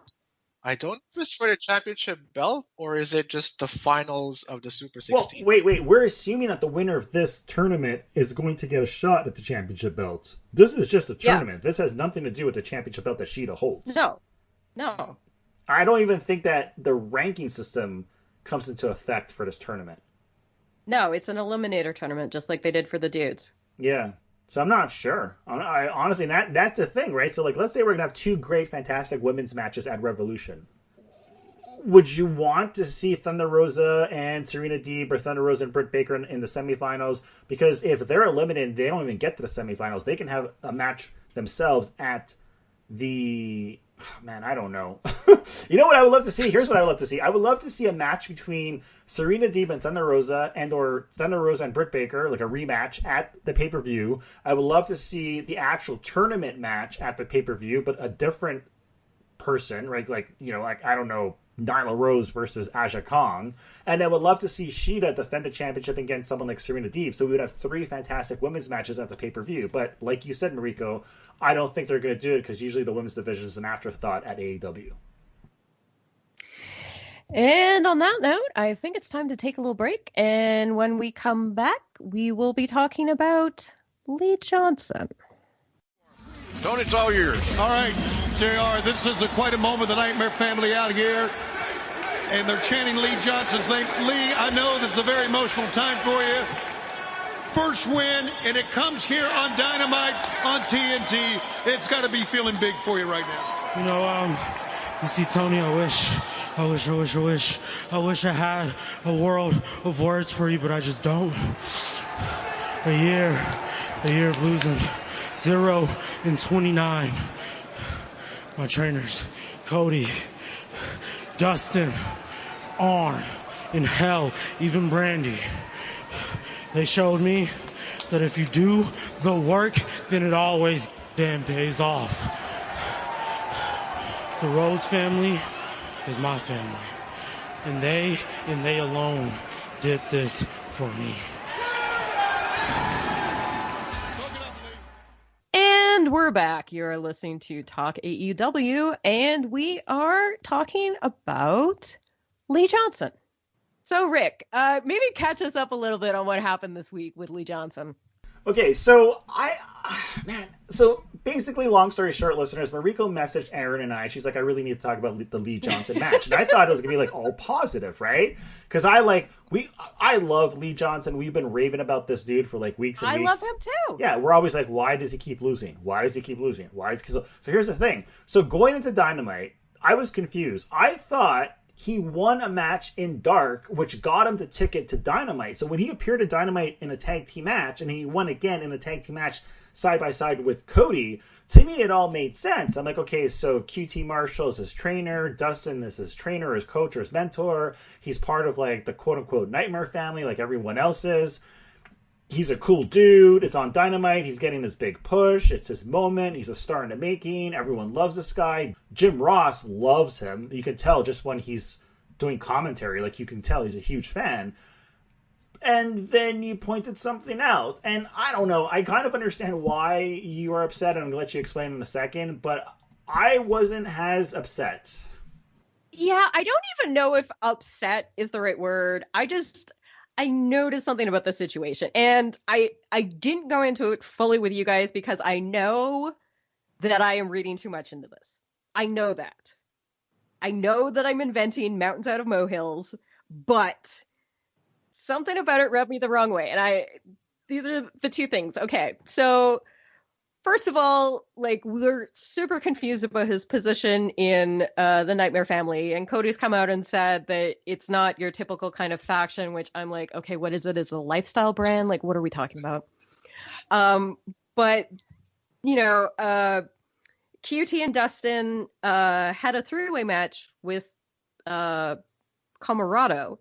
I don't know if it's for the championship belt, or is it just the finals of the Super 16? Well, wait. We're assuming that the winner of this tournament is going to get a shot at the championship belt. This is just a tournament. Yeah. This has nothing to do with the championship belt that Shida holds. No. I don't even think that the ranking system comes into effect for this tournament. No, it's an eliminator tournament, just like they did for the dudes. Yeah. So I'm not sure. I honestly, that's the thing, right? So, like, let's say we're going to have 2 great, fantastic women's matches at Revolution. Would you want to see Thunderosa and Serena Deeb, or Thunderosa and Britt Baker in the semifinals? Because if they're eliminated, they don't even get to the semifinals. They can have a match themselves at the... Man, I don't know. You know what I would love to see? Here's what I would love to see. I would love to see a match between Serena Deeb and Thunderosa, or Thunderosa and Britt Baker, like a rematch at the pay-per-view. I would love to see the actual tournament match at the pay-per-view, but a different person, right? Like, you know, like, I don't know, Nyla Rose versus Aja Kong. And I would love to see Shida defend the championship against someone like Serena Deeb. So we would have 3 fantastic women's matches at the pay-per-view. But like you said, Mariko, I don't think they're going to do it, because usually the women's division is an afterthought at AEW. And on that note, I think it's time to take a little break. And when we come back, we will be talking about Lee Johnson. Tony, it's all yours. All right, JR, this is quite a moment. The Nightmare family out here, and they're chanting Lee Johnson's name. Lee, I know this is a very emotional time for you. first win, and it comes here on Dynamite on TNT. It's got to be feeling big for you right now. You know, you see, Tony, I wish I had a world of words for you, but I just don't. A year of losing. 0-29. My trainers, Cody, Dustin, Arn, and hell, even Brandy. They showed me that if you do the work, then it always damn pays off. The Rose family is my family. And they alone did this for me. And we're back. You're listening to Talk AEW, and we are talking about Lee Johnson. So, Rick, maybe catch us up a little bit on what happened this week with Lee Johnson. Okay, so so basically, long story short, listeners, Mariko messaged Aaron and I. She's like, I really need to talk about the Lee Johnson match. And I thought it was going to be like all positive, right? Because I love Lee Johnson. We've been raving about this dude for like weeks and weeks. I love him too. Yeah, we're always like, why does he keep losing? Why does he keep losing? So here's the thing. So going into Dynamite, I was confused. I thought he won a match in Dark, which got him the ticket to Dynamite. So when he appeared at Dynamite in a tag team match, and he won again in a tag team match side by side with Cody, to me it all made sense. I'm like, okay, so QT Marshall is his trainer, Dustin is his trainer, his coach, or his mentor. He's part of like the quote-unquote Nightmare family like everyone else is. He's a cool dude. It's on Dynamite. He's getting his big push. It's his moment. He's a star in the making. Everyone loves this guy. Jim Ross loves him. You can tell just when he's doing commentary. Like, you can tell he's a huge fan. And then you pointed something out. And I don't know. I kind of understand why you are upset. And I'm going to let you explain in a second. But I wasn't as upset. Yeah, I don't even know if upset is the right word. I noticed something about the situation, and I didn't go into it fully with you guys because I know that I am reading too much into this. I know that. I know that I'm inventing mountains out of molehills, but something about it rubbed me the wrong way. And these are the two things. Okay, so first of all, like, we're super confused about his position in the Nightmare family. And Cody's come out and said that it's not your typical kind of faction, which I'm like, okay, what is it? Is it a lifestyle brand? Like, what are we talking about? But, you know, QT and Dustin had a three-way match with Camarado,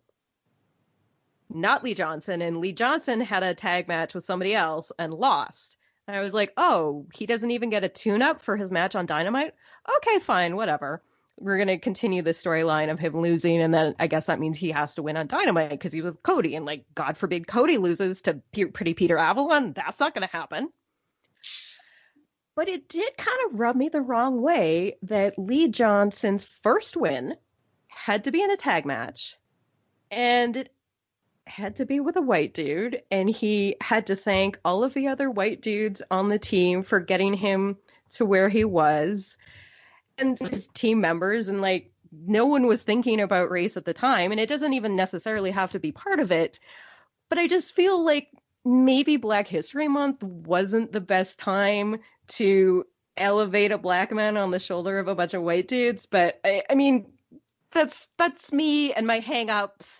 not Lee Johnson. And Lee Johnson had a tag match with somebody else and lost. And I was like, oh, he doesn't even get a tune-up for his match on Dynamite? Okay, fine, whatever. We're going to continue the storyline of him losing, and then I guess that means he has to win on Dynamite because he's with Cody. And, like, God forbid Cody loses to Pretty Peter Avalon. That's not going to happen. But it did kind of rub me the wrong way that Lee Johnson's first win had to be in a tag match. And it had to be with a white dude, and he had to thank all of the other white dudes on the team for getting him to where he was, and his team members, and like, no one was thinking about race at the time, and it doesn't even necessarily have to be part of it, but I just feel like maybe Black History Month wasn't the best time to elevate a black man on the shoulder of a bunch of white dudes. But I mean, that's me and my hang-ups.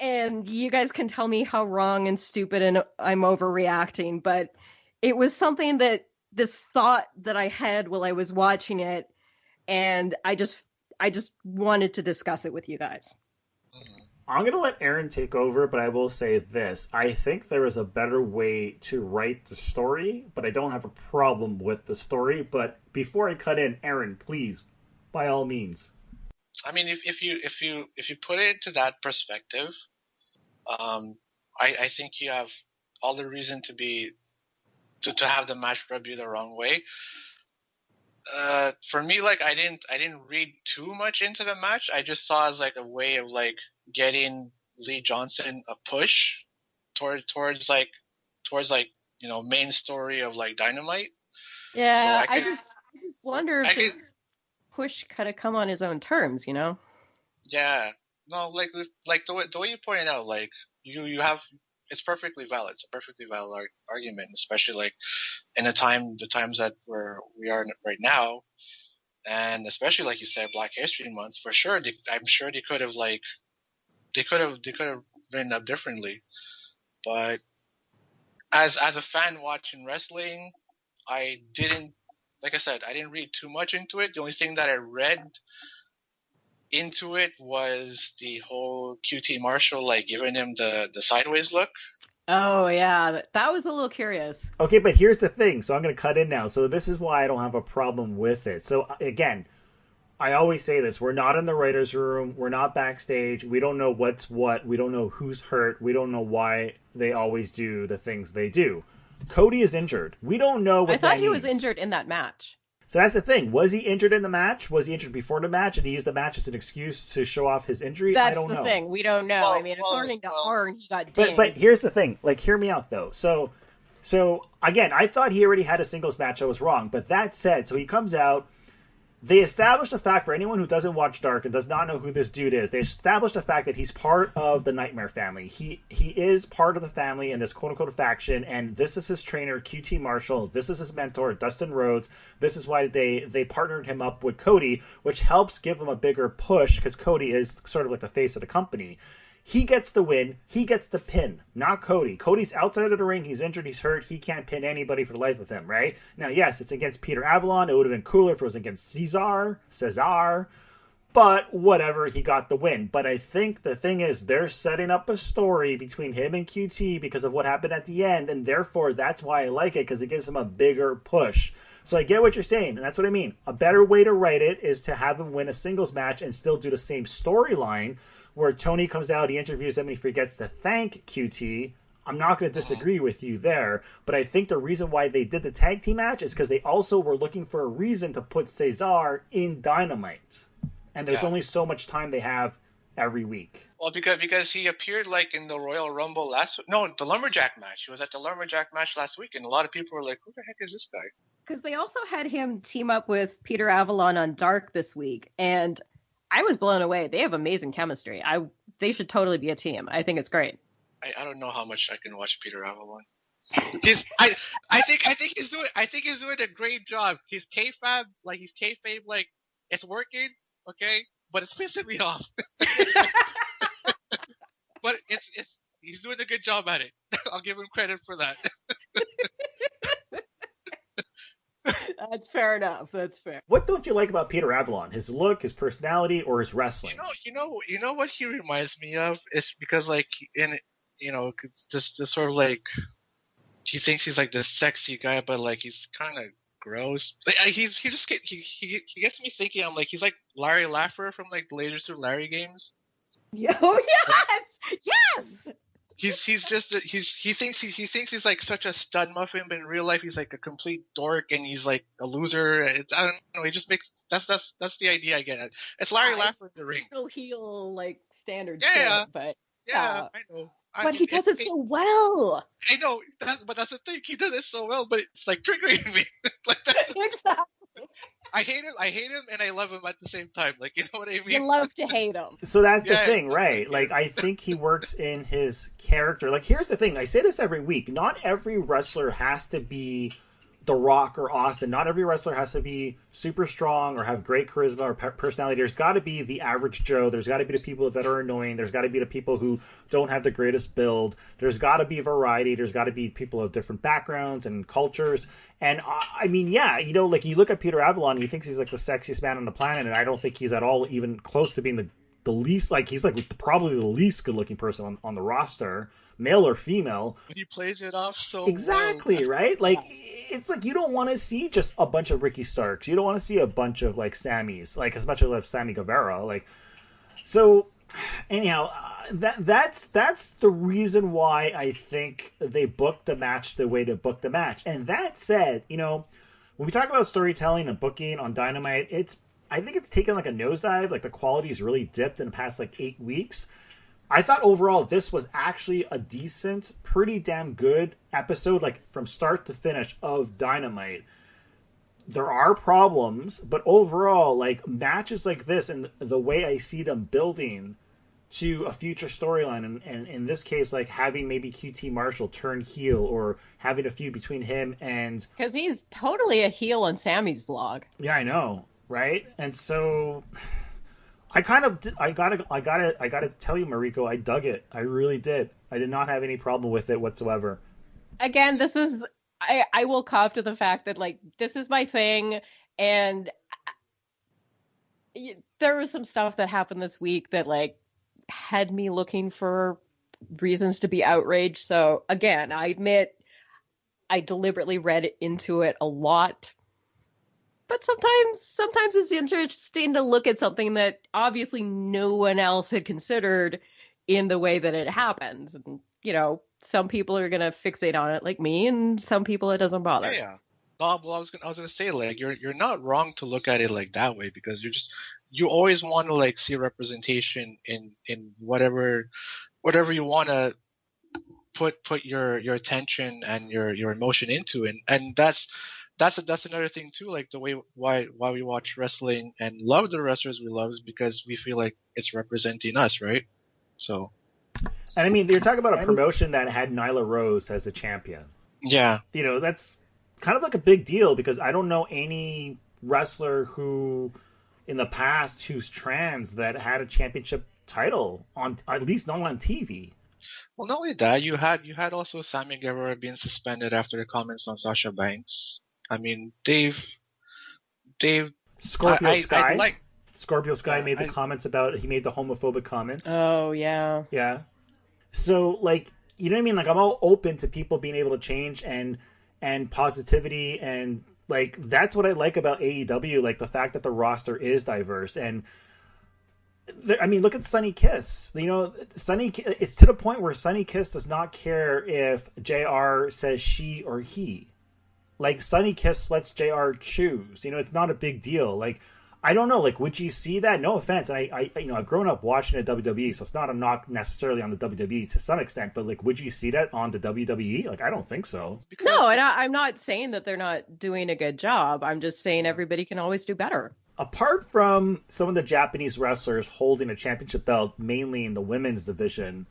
And you guys can tell me how wrong and stupid and I'm overreacting, but it was something that this thought that I had while I was watching it, and I just wanted to discuss it with you guys. I'm going to let Aaron take over, but I will say this. I think there is a better way to write the story, but I don't have a problem with the story. But before I cut in, Aaron, please, by all means. I mean, if you put it into that perspective, I think you have all the reason to have the match rub you the wrong way. For me, like, I didn't read too much into the match. I just saw it as like a way of like getting Lee Johnson a push towards you know, main story of like Dynamite. Yeah, so I just wonder if his push could have come on his own terms, you know? Yeah. No, like the way you pointed out, like you have it's perfectly valid. It's a perfectly valid argument, especially like in the times that we are right now, and especially like you said, Black History Month. For sure, I'm sure they could have written up differently. But as a fan watching wrestling, I didn't, like I said, I didn't read too much into it. The only thing that I read into it was the whole QT Marshall like giving him the sideways look. Oh yeah, that was a little curious. Okay, but here's the thing. So I'm going to cut in now. So this is why I don't have a problem with it. So again, I always say this. We're not in the writer's room. We're not backstage. We don't know what's what. We don't know who's hurt. We don't know why they always do the things they do. Cody is injured. We don't know what I thought that he was means. injured in that match. So that's the thing. Was he injured in the match? Was he injured before the match? And he used the match as an excuse to show off his injury? That's I don't know. the thing. We don't know. I mean, according to Arn, he got dinged. But here's the thing. Like, hear me out, though. So again, I thought he already had a singles match. I was wrong. But that said, so he comes out. They established a fact for anyone who doesn't watch Dark and does not know who this dude is. They established a fact that he's part of the Nightmare family. He is part of the family in this quote-unquote faction, and this is his trainer, QT Marshall. This is his mentor, Dustin Rhodes. This is why they partnered him up with Cody, which helps give him a bigger push because Cody is sort of like the face of the company. He gets the win. He gets the pin, not Cody. Cody's outside of the ring. He's injured. He's hurt. He can't pin anybody for the life of him, right? Now, yes, it's against Peter Avalon. It would have been cooler if it was against Cesar. But whatever, he got the win. But I think the thing is they're setting up a story between him and QT because of what happened at the end, and therefore that's why I like it, because it gives him a bigger push. So I get what you're saying, and that's what I mean. A better way to write it is to have him win a singles match and still do the same storyline, where Tony comes out, he interviews him, and he forgets to thank QT. I'm not going to disagree with you there, but I think the reason why they did the tag team match is because they also were looking for a reason to put Cesar in Dynamite. And there's only so much time they have every week. Well, because he appeared like in the Royal Rumble the Lumberjack match. He was at the Lumberjack match last week, and a lot of people were like, who the heck is this guy? Because they also had him team up with Peter Avalon on Dark this week, and I was blown away. They have amazing chemistry. They should totally be a team. I think it's great. I don't know how much I can watch Peter Avalon. I think he's doing a great job. He's kayfabe, like it's working, okay, but it's pissing me off. But he's doing a good job at it. I'll give him credit for that. That's fair enough. That's fair. What don't you like about Peter Avalon? His look, his personality, or his wrestling? You know what he reminds me of? It's because like just sort of like he thinks he's like this sexy guy, but like he's kind of gross. Like, he gets me thinking. I'm like, he's like Larry Laffer from like the Laser Suit Larry games. Oh yes, yes. He thinks he's like such a stud muffin, but in real life he's like a complete dork and he's like a loser. I don't know. He just makes that's the idea I get. It's Larry Laffer in the ring. Heel like standard. Yeah, shit, but I know. But he does it so well. I know, but that's the thing. He does it so well, but it's like triggering me. Like exactly. I hate him, and I love him at the same time. Like, you know what I mean? You love to hate him. So that's the thing, right? Like, I think he works in his character. Like, here's the thing. I say this every week. Not every wrestler has to be The Rock or Austin. Not every wrestler has to be super strong or have great charisma or personality. There's got to be the average Joe. There's got to be the people that are annoying. There's got to be the people who don't have the greatest build. There's got to be variety. There's got to be people of different backgrounds and cultures. And I mean, yeah, you know, like you look at Peter Avalon, he thinks he's like the sexiest man on the planet, and I don't think he's at all even close to being the least, like he's like probably the least good looking person on the roster, male or female. He plays it off so exactly well. Right. Like it's like you don't want to see just a bunch of Ricky Starks. You don't want to see a bunch of like Sammys, like as much as I love Sammy Guevara. Like so. Anyhow, that's the reason why I think they booked the match the way they booked the match. And that said, you know, when we talk about storytelling and booking on Dynamite, I think it's taken like a nosedive. Like the quality's really dipped in the past like 8 weeks. I thought overall this was actually a decent, pretty damn good episode, like from start to finish of Dynamite. There are problems, but overall, like matches like this and the way I see them building, to a future storyline, and in this case, like having maybe QT Marshall turn heel or having a feud between him and Because he's totally a heel on Sammy's vlog. yeah, I know, right? And so I gotta tell you, Mariko, I dug it. I really did. I did not have any problem with it whatsoever. Again, this is I will cop to the fact that like this is my thing, and there was some stuff that happened this week that like had me looking for reasons to be outraged. So again, I admit I deliberately read into it a lot. But sometimes it's interesting to look at something that obviously no one else had considered in the way that it happens. And, you know, some people are going to fixate on it like me, and some people it doesn't bother. Yeah. No, well, I was gonna say, like, you're not wrong to look at it like that way, because you always want to like see representation in whatever you want to put your attention and your emotion into, and that's another thing too, like the way why we watch wrestling and love the wrestlers we love is because we feel like it's representing us, right? So, and I mean, you're talking about a promotion that had Nyla Rose as a champion. Yeah, you know, that's kind of like a big deal, because I don't know any wrestler who in the past who's trans that had a championship title on, at least not on TV. Well, not only that, you had also Sammy Guevara being suspended after the comments on Sasha Banks. I mean, Dave. Scorpio Sky. Scorpio Sky made the comments about, he made the homophobic comments. Oh yeah. Yeah. So like, you know what I mean? Like, I'm all open to people being able to change and positivity, and like that's what I like about AEW, like the fact that the roster is diverse. And I mean, look at Sunny Kiss. You know, it's to the point where Sunny Kiss does not care if JR says she or he. Like, Sunny Kiss lets JR choose. You know, it's not a big deal. Like, I don't know. Like, would you see that? No offense. I you know, I've grown up watching the WWE, so it's not a knock necessarily on the WWE to some extent. But like, would you see that on the WWE? Like, I don't think so. No, and I'm not saying that they're not doing a good job. I'm just saying everybody can always do better. Apart from some of the Japanese wrestlers holding a championship belt, mainly in the women's division,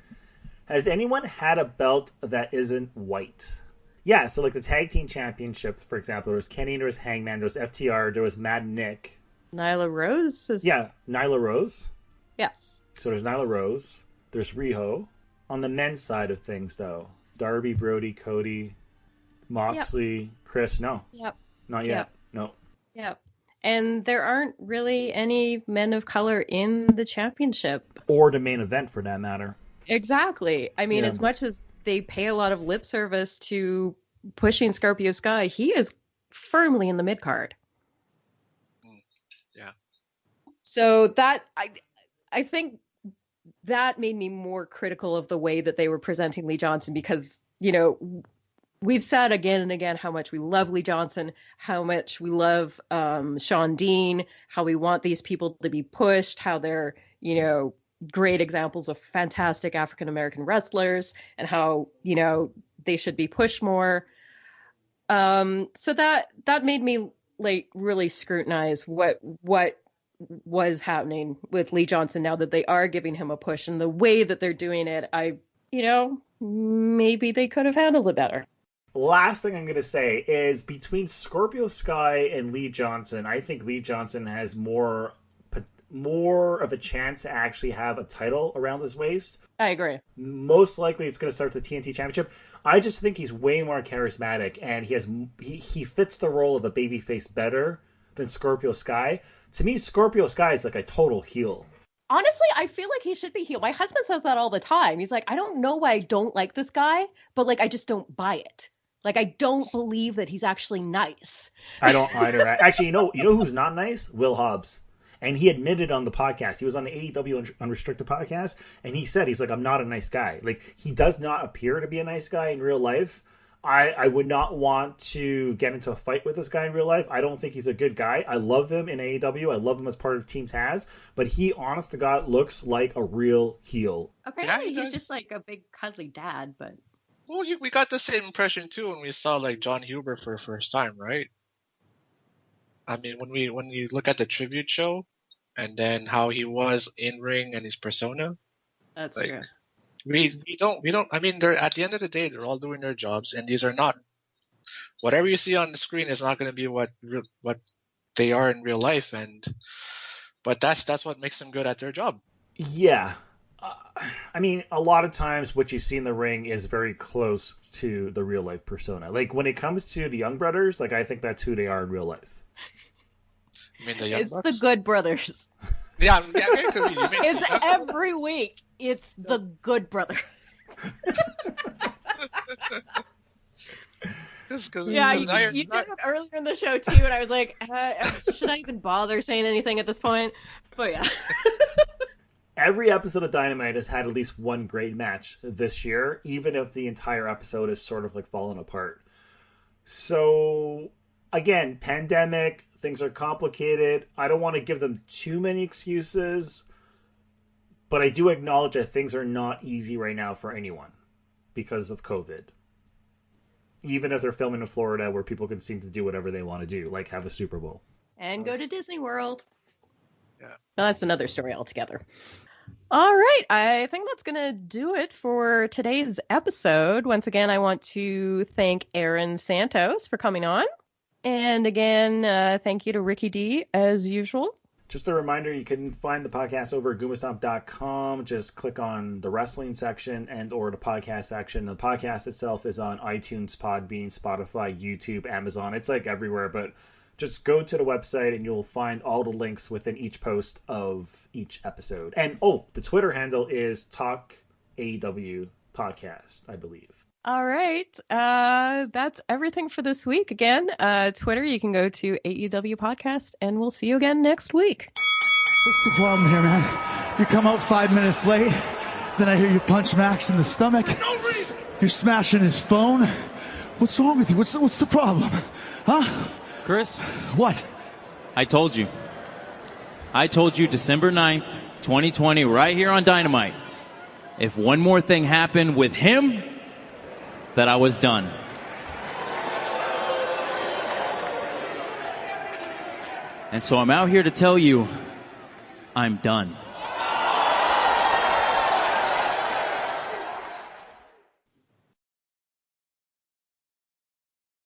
has anyone had a belt that isn't white? Yeah, so like the tag team championship, for example, there was Kenny, there was Hangman, there was FTR, there was Mad Nick. Nyla Rose? Yeah, Nyla Rose. Yeah. So there's Nyla Rose, there's Riho. On the men's side of things, though, Darby, Brody, Cody, Moxley, Chris, no. Yep. Not yet. No. Yep. And there aren't really any men of color in the championship. Or the main event, for that matter. Exactly. I mean, as much as they pay a lot of lip service to pushing Scorpio Sky, he is firmly in the mid-card. Yeah. So that, I think that made me more critical of the way that they were presenting Lee Johnson, because, you know, we've said again and again how much we love Lee Johnson, how much we love Sean Dean, how we want these people to be pushed, how they're, you know, great examples of fantastic African-American wrestlers, and how, you know, they should be pushed more. So that made me like really scrutinize what was happening with Lee Johnson now that they are giving him a push, and the way that they're doing it. You know, maybe they could have handled it better. Last thing I'm going to say is, between Scorpio Sky and Lee Johnson, I think Lee Johnson has more of a chance to actually have a title around his waist. I agree. Most likely it's going to start the TNT Championship. I just think he's way more charismatic, and he fits the role of a babyface better than Scorpio Sky. To me, Scorpio Sky is like a total heel. Honestly, I feel like he should be heel. My husband says that all the time. He's like, I don't know why I don't like this guy, but like, I just don't buy it. Like, I don't believe that he's actually nice. I don't either. Actually, you know who's not nice? Will Hobbs. And he admitted on the podcast, he was on the AEW Unrestricted podcast, and he said, he's like, I'm not a nice guy. Like, he does not appear to be a nice guy in real life. I would not want to get into a fight with this guy in real life. I don't think he's a good guy. I love him in AEW. I love him as part of Team Taz. But he, honest to God, looks like a real heel. Apparently, he's just like a big cuddly dad, but... Well, we got the same impression, too, when we saw, like, John Huber for the first time, right? I mean, when we look at the tribute show, and then how he was in ring and his persona, That's Like, true. We don't. I mean, they're at the end of the day, they're all doing their jobs, and these are not. Whatever you see on the screen is not going to be what they are in real life, but that's what makes them good at their job. Yeah. I mean, a lot of times what you see in the ring is very close to the real life persona. Like when it comes to the Young Brothers, like I think that's who they are in real life. You mean the Young It's Bucks? the Good Brothers. Yeah, it could be. You mean It's every week. It's the Good Brothers. Yeah, you did it earlier in the show too, and I was like, should I even bother saying anything at this point? But yeah. Every episode of Dynamite has had at least one great match this year, even if the entire episode is sort of like falling apart. So, again, pandemic, things are complicated. I don't want to give them too many excuses, but I do acknowledge that things are not easy right now for anyone because of COVID. Even if they're filming in Florida where people can seem to do whatever they want to do, like have a Super Bowl. And go to Disney World. Yeah. Well, that's another story altogether. All right. I think that's going to do it for today's episode. Once again, I want to thank Aaron Santos for coming on. And again, thank you to Ricky D, as usual. Just a reminder, you can find the podcast over at goombastomp.com. Just click on the wrestling section and or the podcast section. The podcast itself is on iTunes, Podbean, Spotify, YouTube, Amazon. It's like everywhere, but just go to the website and you'll find all the links within each post of each episode. And, the Twitter handle is Talk AEW Podcast, I believe. All right. That's everything for this week. Again, Twitter, you can go to AEW Podcast, and we'll see you again next week. What's the problem here, man? You come out 5 minutes late, then I hear you punch Max in the stomach. You're smashing his phone. What's wrong with you? What's the problem? Huh? Chris? What? I told you. December 9th, 2020, right here on Dynamite. If one more thing happened with him, that I was done. And so I'm out here to tell you, I'm done.